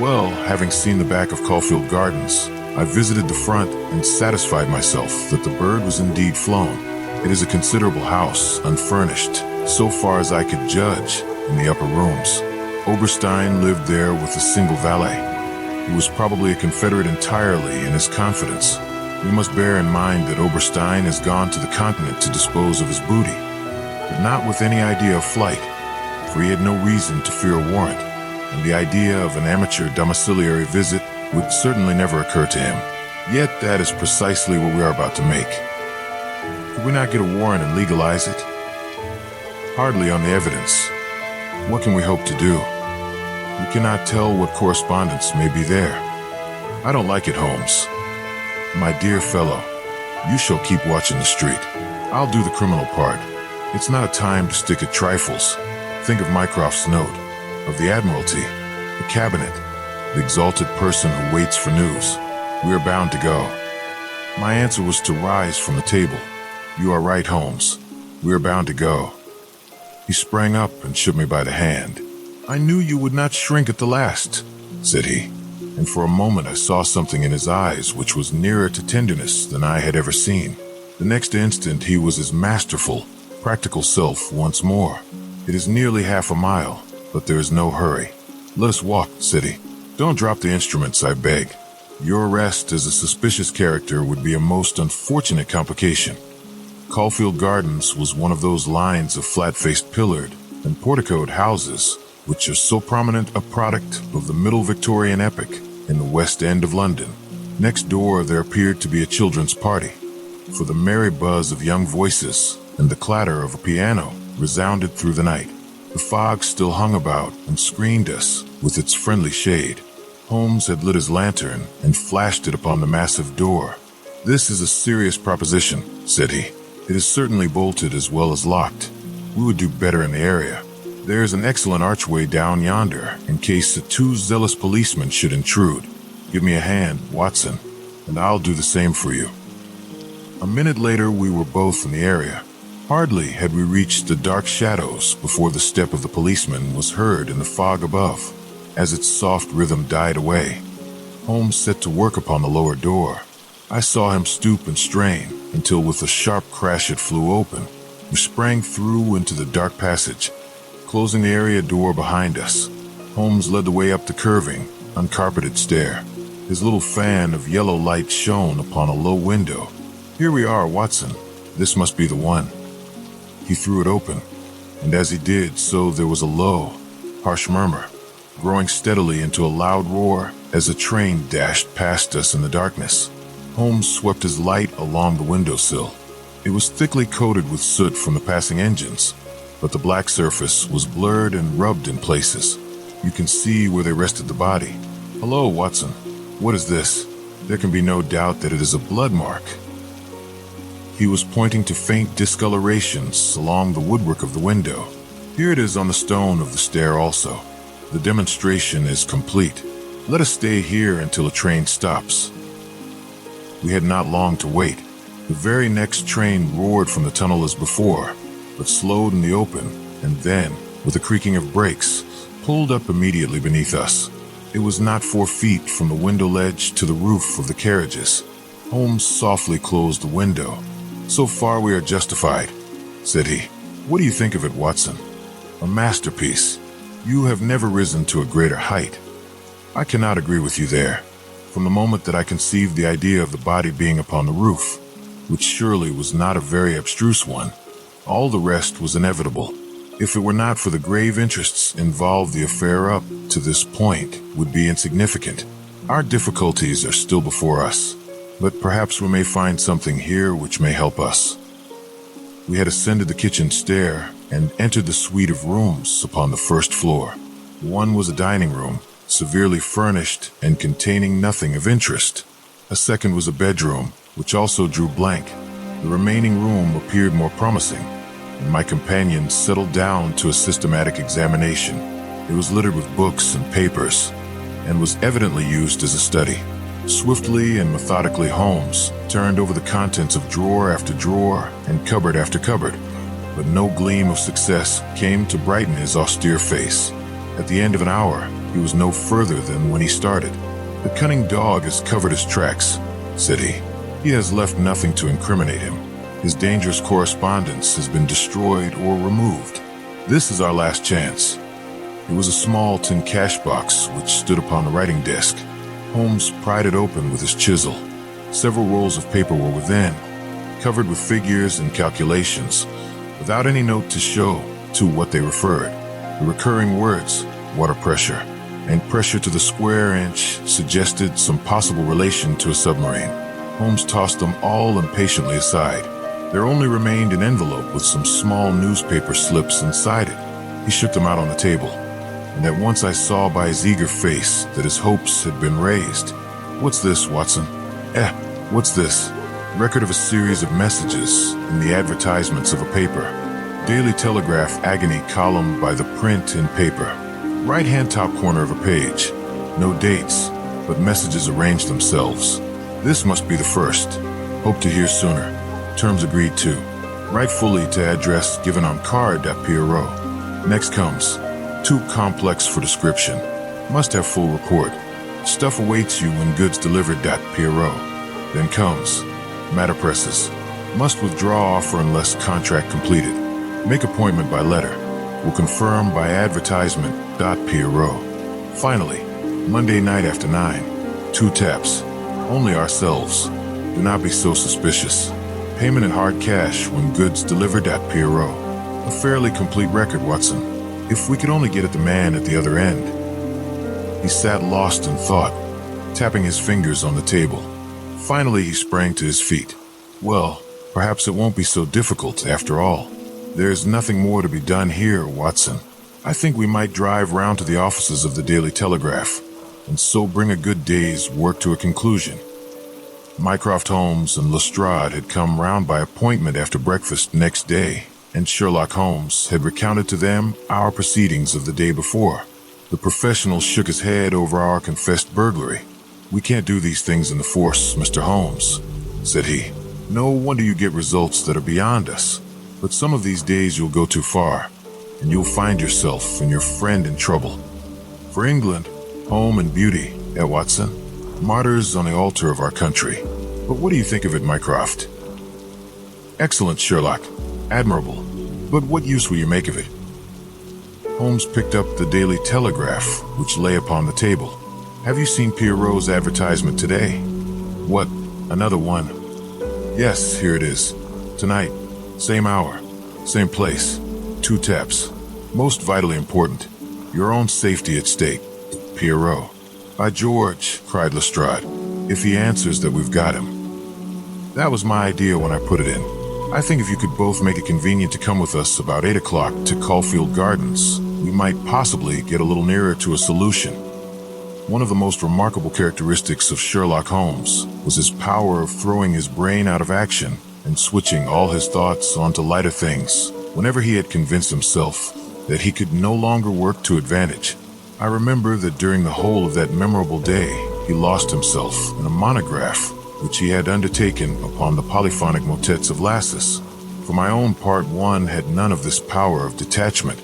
Well, having seen the back of Caulfield Gardens, I visited the front and satisfied myself that the bird was indeed flown. It is a considerable house, unfurnished, so far as I could judge, in the upper rooms. Oberstein lived there with a single valet, who was probably a Confederate entirely in his confidence. We must bear in mind that Oberstein has gone to the continent to dispose of his booty, but not with any idea of flight, for he had no reason to fear a warrant, and the idea of an amateur domiciliary visit would certainly never occur to him. Yet that is precisely what we are about to make. Could we not get a warrant and legalize it? Hardly on the evidence. What can we hope to do? We cannot tell what correspondence may be there. I don't like it, Holmes. My dear fellow, you shall keep watching the street. I'll do the criminal part. It's not a time to stick at trifles. Think of Mycroft's note, of the Admiralty, the Cabinet, the exalted person who waits for news. We are bound to go. My answer was to rise from the table. You are right, Holmes. We are bound to go. He sprang up and shook me by the hand. I knew you would not shrink at the last, said he, and for a moment I saw something in his eyes which was nearer to tenderness than I had ever seen. The next instant he was his masterful, practical self once more. It is nearly half a mile, but there is no hurry. Let us walk, said he. Don't drop the instruments, I beg. Your arrest as a suspicious character would be a most unfortunate complication. Caulfield Gardens was one of those lines of flat-faced pillared and porticoed houses which are so prominent a product of the Middle Victorian epoch in the West End of London. Next door there appeared to be a children's party, for the merry buzz of young voices and the clatter of a piano resounded through the night. The fog still hung about and screened us with its friendly shade. Holmes had lit his lantern and flashed it upon the massive door. This is a serious proposition, said he. It is certainly bolted as well as locked. We would do better in the area. There is an excellent archway down yonder in case the two zealous policemen should intrude. Give me a hand, Watson, and I'll do the same for you. A minute later we were both in the area. Hardly had we reached the dark shadows before the step of the policeman was heard in the fog above. As its soft rhythm died away, Holmes set to work upon the lower door. I saw him stoop and strain until with a sharp crash it flew open. We sprang through into the dark passage, closing the area door behind us. Holmes led the way up the curving, uncarpeted stair. His little fan of yellow light shone upon a low window. Here we are, Watson. This must be the one. He threw it open, and as he did so there was a low, harsh murmur, growing steadily into a loud roar as a train dashed past us in the darkness. Holmes swept his light along the windowsill. It was thickly coated with soot from the passing engines, but the black surface was blurred and rubbed in places. You can see where they rested the body. Hello, Watson. What is this? There can be no doubt that it is a blood mark. He was pointing to faint discolorations along the woodwork of the window. Here it is on the stone of the stair also. The demonstration is complete. Let us stay here until a train stops. We had not long to wait. The very next train roared from the tunnel as before, but slowed in the open, and then, with a creaking of brakes, pulled up immediately beneath us. It was not 4 feet from the window ledge to the roof of the carriages. Holmes softly closed the window. So far we are justified, said he. What do you think of it, Watson? A masterpiece. You have never risen to a greater height. I cannot agree with you there. From the moment that I conceived the idea of the body being upon the roof, which surely was not a very abstruse one, all the rest was inevitable. If it were not for the grave interests involved, the affair up to this point would be insignificant. Our difficulties are still before us, but perhaps we may find something here which may help us. We had ascended the kitchen stair and entered the suite of rooms upon the first floor. One was a dining room, severely furnished and containing nothing of interest. A second was a bedroom, which also drew blank. The remaining room appeared more promising, and my companion settled down to a systematic examination. It was littered with books and papers, and was evidently used as a study. Swiftly and methodically, Holmes turned over the contents of drawer after drawer and cupboard after cupboard, but no gleam of success came to brighten his austere face. At the end of an hour, he was no further than when he started. "The cunning dog has covered his tracks," said he. "He has left nothing to incriminate him. His dangerous correspondence has been destroyed or removed. This is our last chance." It was a small tin cash box which stood upon the writing desk. Holmes pried it open with his chisel. Several rolls of paper were within, covered with figures and calculations, without any note to show to what they referred. The recurring words, water pressure, and pressure to the square inch, suggested some possible relation to a submarine. Holmes tossed them all impatiently aside. There only remained an envelope with some small newspaper slips inside it. He shook them out on the table, and at once I saw by his eager face that his hopes had been raised. "What's this, Watson?" What's this?" Record of a series of messages in the advertisements of a paper. Daily Telegraph agony column by the print and paper. Right-hand top corner of a page. No dates, but messages arranged themselves. "This must be the first. Hope to hear sooner. Terms agreed to. Write fully to address given on card at Pierrot." Next comes, "Too complex for description. Must have full report. Stuff awaits you when goods delivered at Pierrot." Then comes, "Matter presses. Must withdraw offer unless contract completed. Make appointment by letter. Will confirm by advertisement. Pierrot." Finally, "Monday night after 9. 2 taps. Only ourselves. Do not be so suspicious. Payment in hard cash when goods delivered at Pierrot." A fairly complete record, Watson. If we could only get at the man at the other end. He sat lost in thought, tapping his fingers on the table. Finally, he sprang to his feet. "Well, perhaps it won't be so difficult after all. There's nothing more to be done here, Watson. I think we might drive round to the offices of the Daily Telegraph, and so bring a good day's work to a conclusion." Mycroft Holmes and Lestrade had come round by appointment after breakfast next day, and Sherlock Holmes had recounted to them our proceedings of the day before. The professional shook his head over our confessed burglary. "We can't do these things in the force, Mr. Holmes," said he. "No wonder you get results that are beyond us. But some of these days you'll go too far, and you'll find yourself and your friend in trouble. For England, home and beauty, Watson, martyrs on the altar of our country. But what do you think of it, Mycroft?" "Excellent, Sherlock. Admirable. But what use will you make of it?" Holmes picked up the Daily Telegraph, which lay upon the table. "Have you seen Pierrot's advertisement today?" "What, another one?" "Yes, here it is. Tonight, same hour, same place, 2 taps. Most vitally important. Your own safety at stake. Pierrot." "By George," cried Lestrade, "if he answers that we've got him." "That was my idea when I put it in. I think if you could both make it convenient to come with us about 8 o'clock to Caulfield Gardens, we might possibly get a little nearer to a solution." One of the most remarkable characteristics of Sherlock Holmes was his power of throwing his brain out of action and switching all his thoughts onto lighter things whenever he had convinced himself that he could no longer work to advantage. I remember that during the whole of that memorable day, he lost himself in a monograph which he had undertaken upon the polyphonic motets of Lassus. For my own part, one had none of this power of detachment,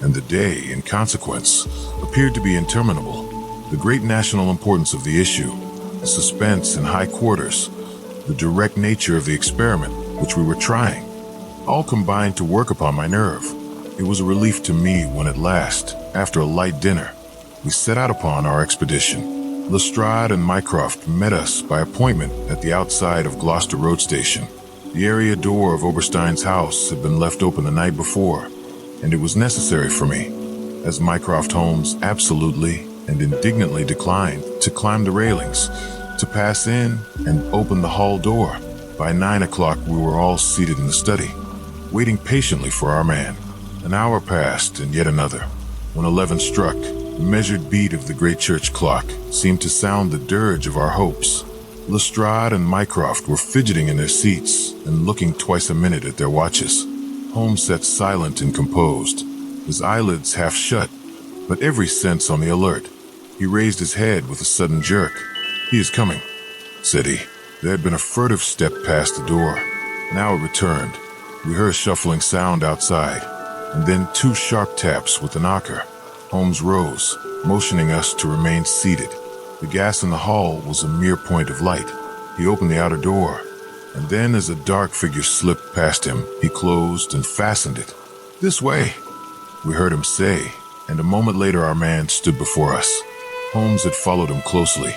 and the day, in consequence, appeared to be interminable. The great national importance of the issue, the suspense in high quarters, the direct nature of the experiment which we were trying, all combined to work upon my nerve. It was a relief to me when at last, after a light dinner, we set out upon our expedition. Lestrade and Mycroft met us by appointment at the outside of Gloucester Road Station. The area door of Oberstein's house had been left open the night before, and it was necessary for me, as Mycroft Holmes absolutely and indignantly declined to climb the railings, to pass in and open the hall door. By 9 o'clock we were all seated in the study, waiting patiently for our man. An hour passed and yet another. When 11 struck, The measured beat of the great church clock seemed to sound the dirge of our hopes. Lestrade and Mycroft were fidgeting in their seats and looking twice a minute at their watches. Holmes sat silent and composed, his eyelids half shut, but every sense on the alert. He raised his head with a sudden jerk. "He is coming," said he. There had been a furtive step past the door. Now it returned. We heard a shuffling sound outside, and then 2 sharp taps with the knocker. Holmes rose, motioning us to remain seated. The gas in the hall was a mere point of light. He opened the outer door, and then as a dark figure slipped past him, he closed and fastened it. "This way," we heard him say, and a moment later our man stood before us. Holmes had followed him closely,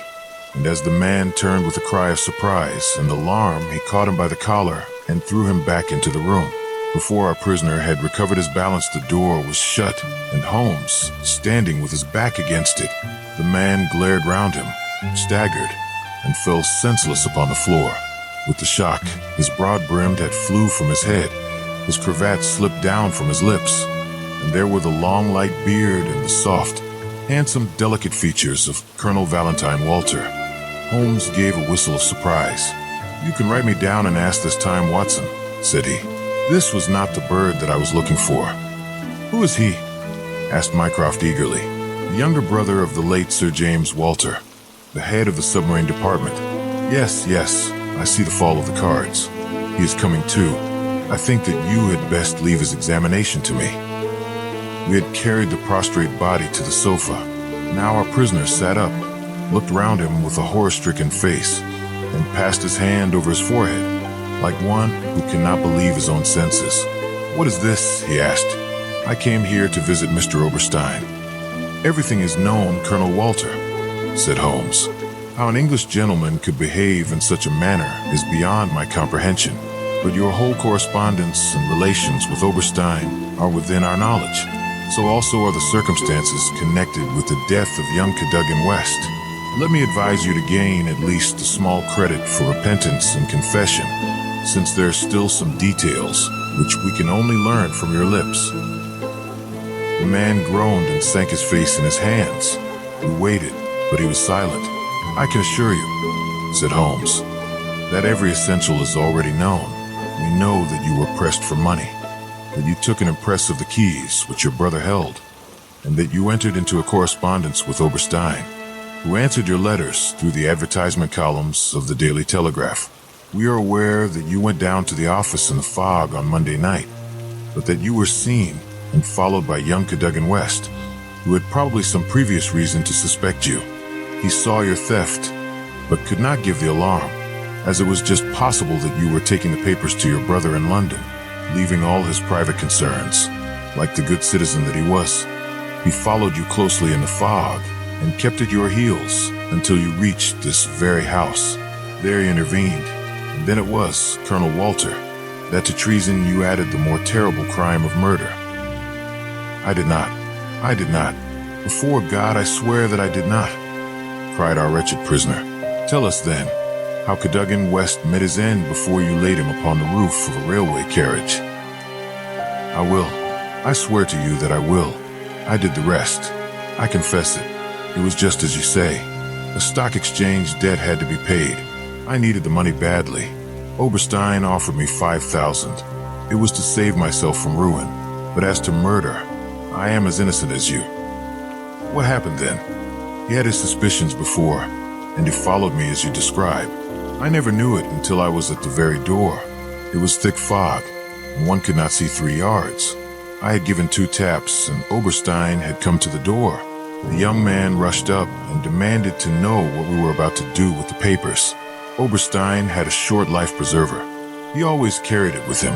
and as the man turned with a cry of surprise and alarm, he caught him by the collar and threw him back into the room. Before our prisoner had recovered his balance, the door was shut, and Holmes, standing with his back against it. The man glared round him, staggered, and fell senseless upon the floor. With the shock, his broad-brimmed hat flew from his head, his cravat slipped down from his lips, and there were the long, light beard and the soft, handsome, delicate features of Colonel Valentine Walter. Holmes gave a whistle of surprise. "You can write me down and ask this time, Watson," said he. This was not the bird that I was looking for. "Who is he?" asked Mycroft eagerly. "The younger brother of the late Sir James Walter, the head of the submarine department." Yes, I see the fall of the cards. He is coming too. I think that you had best leave his examination to me." We had carried the prostrate body to the sofa. Now our prisoner sat up, looked round him with a horror-stricken face, and passed his hand over his forehead, like one who cannot believe his own senses. "What is this?" he asked. "I came here to visit Mr. Oberstein." "Everything is known, Colonel Walter," said Holmes. "How an English gentleman could behave in such a manner is beyond my comprehension, but your whole correspondence and relations with Oberstein are within our knowledge. So also are the circumstances connected with the death of young Cadogan West. Let me advise you to gain at least a small credit for repentance and confession, since there are still some details which we can only learn from your lips." The man groaned and sank his face in his hands. We waited, but he was silent. "I can assure you," said Holmes, "that every essential is already known. We know that you were pressed for money, that you took an impress of the keys which your brother held, and that you entered into a correspondence with Oberstein, who answered your letters through the advertisement columns of the Daily Telegraph. We are aware that you went down to the office in the fog on Monday night, but that you were seen and followed by young Cadogan West, who had probably some previous reason to suspect you. He saw your theft, but could not give the alarm, as it was just possible that you were taking the papers to your brother in London, leaving all his private concerns. Like the good citizen that he was, he followed you closely in the fog and kept at your heels until you reached this very house. There he intervened, and then it was, Colonel Walter, that to treason you added the more terrible crime of murder." I did not. Before God, I swear that I did not," cried our wretched prisoner. "Tell us, then, how Cadogan West met his end before you laid him upon the roof of a railway carriage." "I will. I swear to you that I will. I did the rest. I confess it. It was just as you say. The stock exchange debt had to be paid. I needed the money badly. Oberstein offered me 5,000. It was to save myself from ruin. But as to murder, I am as innocent as you." "What happened then?" "He had his suspicions before, and he followed me as you describe. I never knew it until I was at the very door. It was thick fog, and one could not see 3 yards. I had given 2 taps, and Oberstein had come to the door. The young man rushed up and demanded to know what we were about to do with the papers. Oberstein had a short life preserver. He always carried it with him.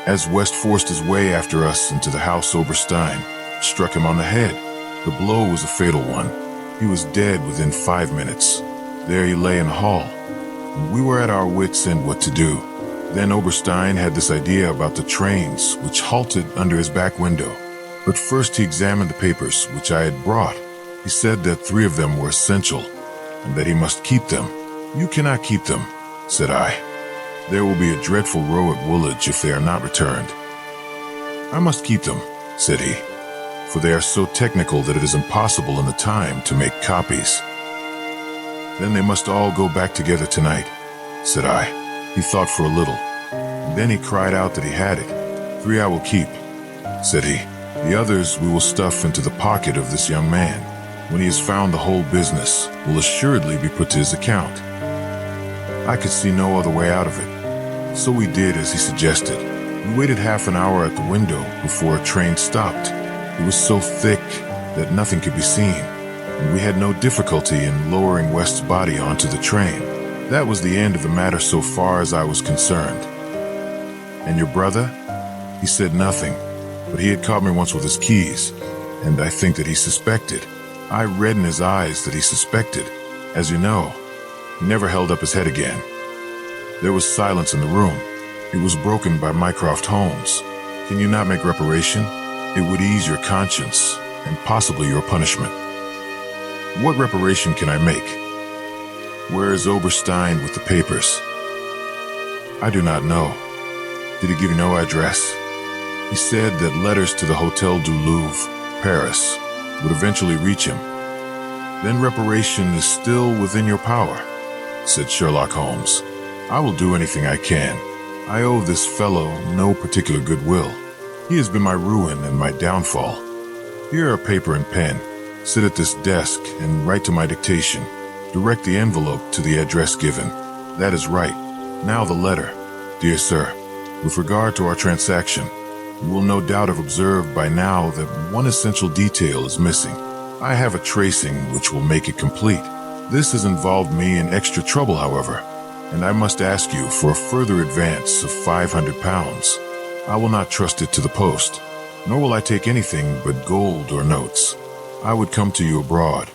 As West forced his way after us into the house, Oberstein struck him on the head. The blow was a fatal one. He was dead within 5 minutes. There he lay in the hall. We were at our wits' end what to do. Then Oberstein had this idea about the trains, which halted under his back window. But first he examined the papers which I had brought. He said that 3 of them were essential, and that he must keep them. "You cannot keep them," said I. "There will be a dreadful row at Woolwich if they are not returned." "I must keep them," said he. for they are so technical that it is impossible in the time to make copies. Then they must all go back together tonight, said I. He thought for a little, and then he cried out that he had it. 3 I will keep, said he. The others we will stuff into the pocket of this young man. When he has found the whole business, will assuredly be put to his account. I could see no other way out of it, so we did as he suggested. We waited half an hour at the window before a train stopped. It was so thick that nothing could be seen, and we had no difficulty in lowering West's body onto the train. That was the end of the matter so far as I was concerned. And your brother? He said nothing, but he had caught me once with his keys, and I think that he suspected. I read in his eyes that he suspected. As you know, he never held up his head again. There was silence in the room. It was broken by Mycroft Holmes. Can you not make reparation? It would ease your conscience, and possibly your punishment. What reparation can I make? Where is Oberstein with the papers? I do not know. Did he give you no address? He said that letters to the Hotel du Louvre, Paris, would eventually reach him. Then reparation is still within your power, said Sherlock Holmes. I will do anything I can. I owe this fellow no particular goodwill. He has been my ruin and my downfall. Here are paper and pen. Sit at this desk and write to my dictation. Direct the envelope to the address given. That is right. Now the letter. Dear sir, with regard to our transaction, you will no doubt have observed by now that one essential detail is missing. I have a tracing which will make it complete. This has involved me in extra trouble, however, and I must ask you for a further advance of £500. I will not trust it to the post, nor will I take anything but gold or notes. I would come to you abroad,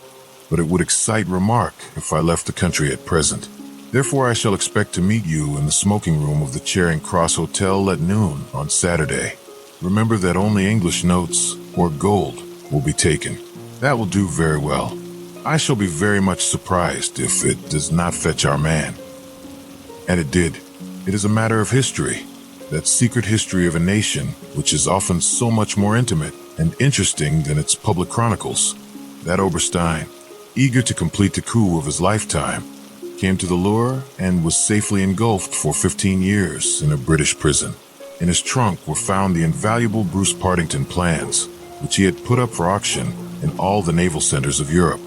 but it would excite remark if I left the country at present. Therefore I shall expect to meet you in the smoking room of the Charing Cross Hotel at noon on Saturday. Remember that only English notes or gold will be taken. That will do very well. I shall be very much surprised if it does not fetch our man. And it did. It is a matter of history, that secret history of a nation which is often so much more intimate and interesting than its public chronicles. That Oberstein, eager to complete the coup of his lifetime, came to the lure and was safely engulfed for 15 years in a British prison. In his trunk were found the invaluable Bruce-Partington plans, which he had put up for auction in all the naval centers of Europe.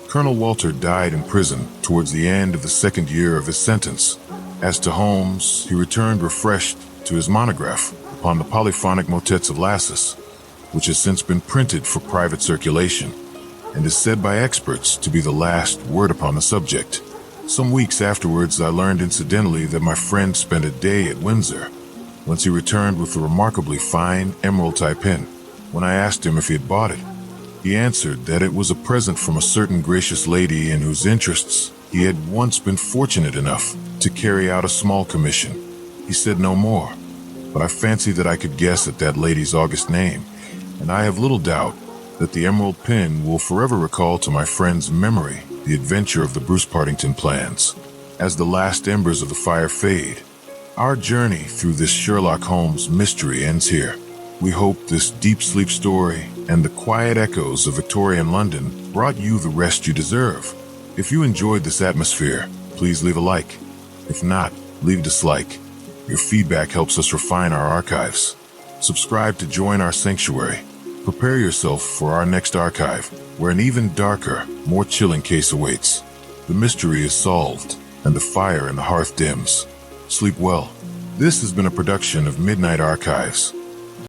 Colonel Walter died in prison towards the end of the second year of his sentence. As to Holmes, he returned refreshed to his monograph upon the polyphonic motets of Lassus, which has since been printed for private circulation, and is said by experts to be the last word upon the subject. Some weeks afterwards, I learned incidentally that my friend spent a day at Windsor, whence he returned with a remarkably fine emerald-type pen. When I asked him if he had bought it, he answered that it was a present from a certain gracious lady in whose interests he had once been fortunate enough to carry out a small commission. He said no more, but I fancy that I could guess at that lady's august name, and I have little doubt that the emerald pin will forever recall to my friend's memory the adventure of the Bruce-Partington plans. As the last embers of the fire fade, our journey through this Sherlock Holmes mystery ends here. We hope this deep sleep story and the quiet echoes of Victorian London brought you the rest you deserve. If you enjoyed this atmosphere, please leave a like. If not, leave a dislike. Your feedback helps us refine our archives. Subscribe to join our sanctuary. Prepare yourself for our next archive, where an even darker, more chilling case awaits. The mystery is solved, and the fire in the hearth dims. Sleep well. This has been a production of Midnight Archives.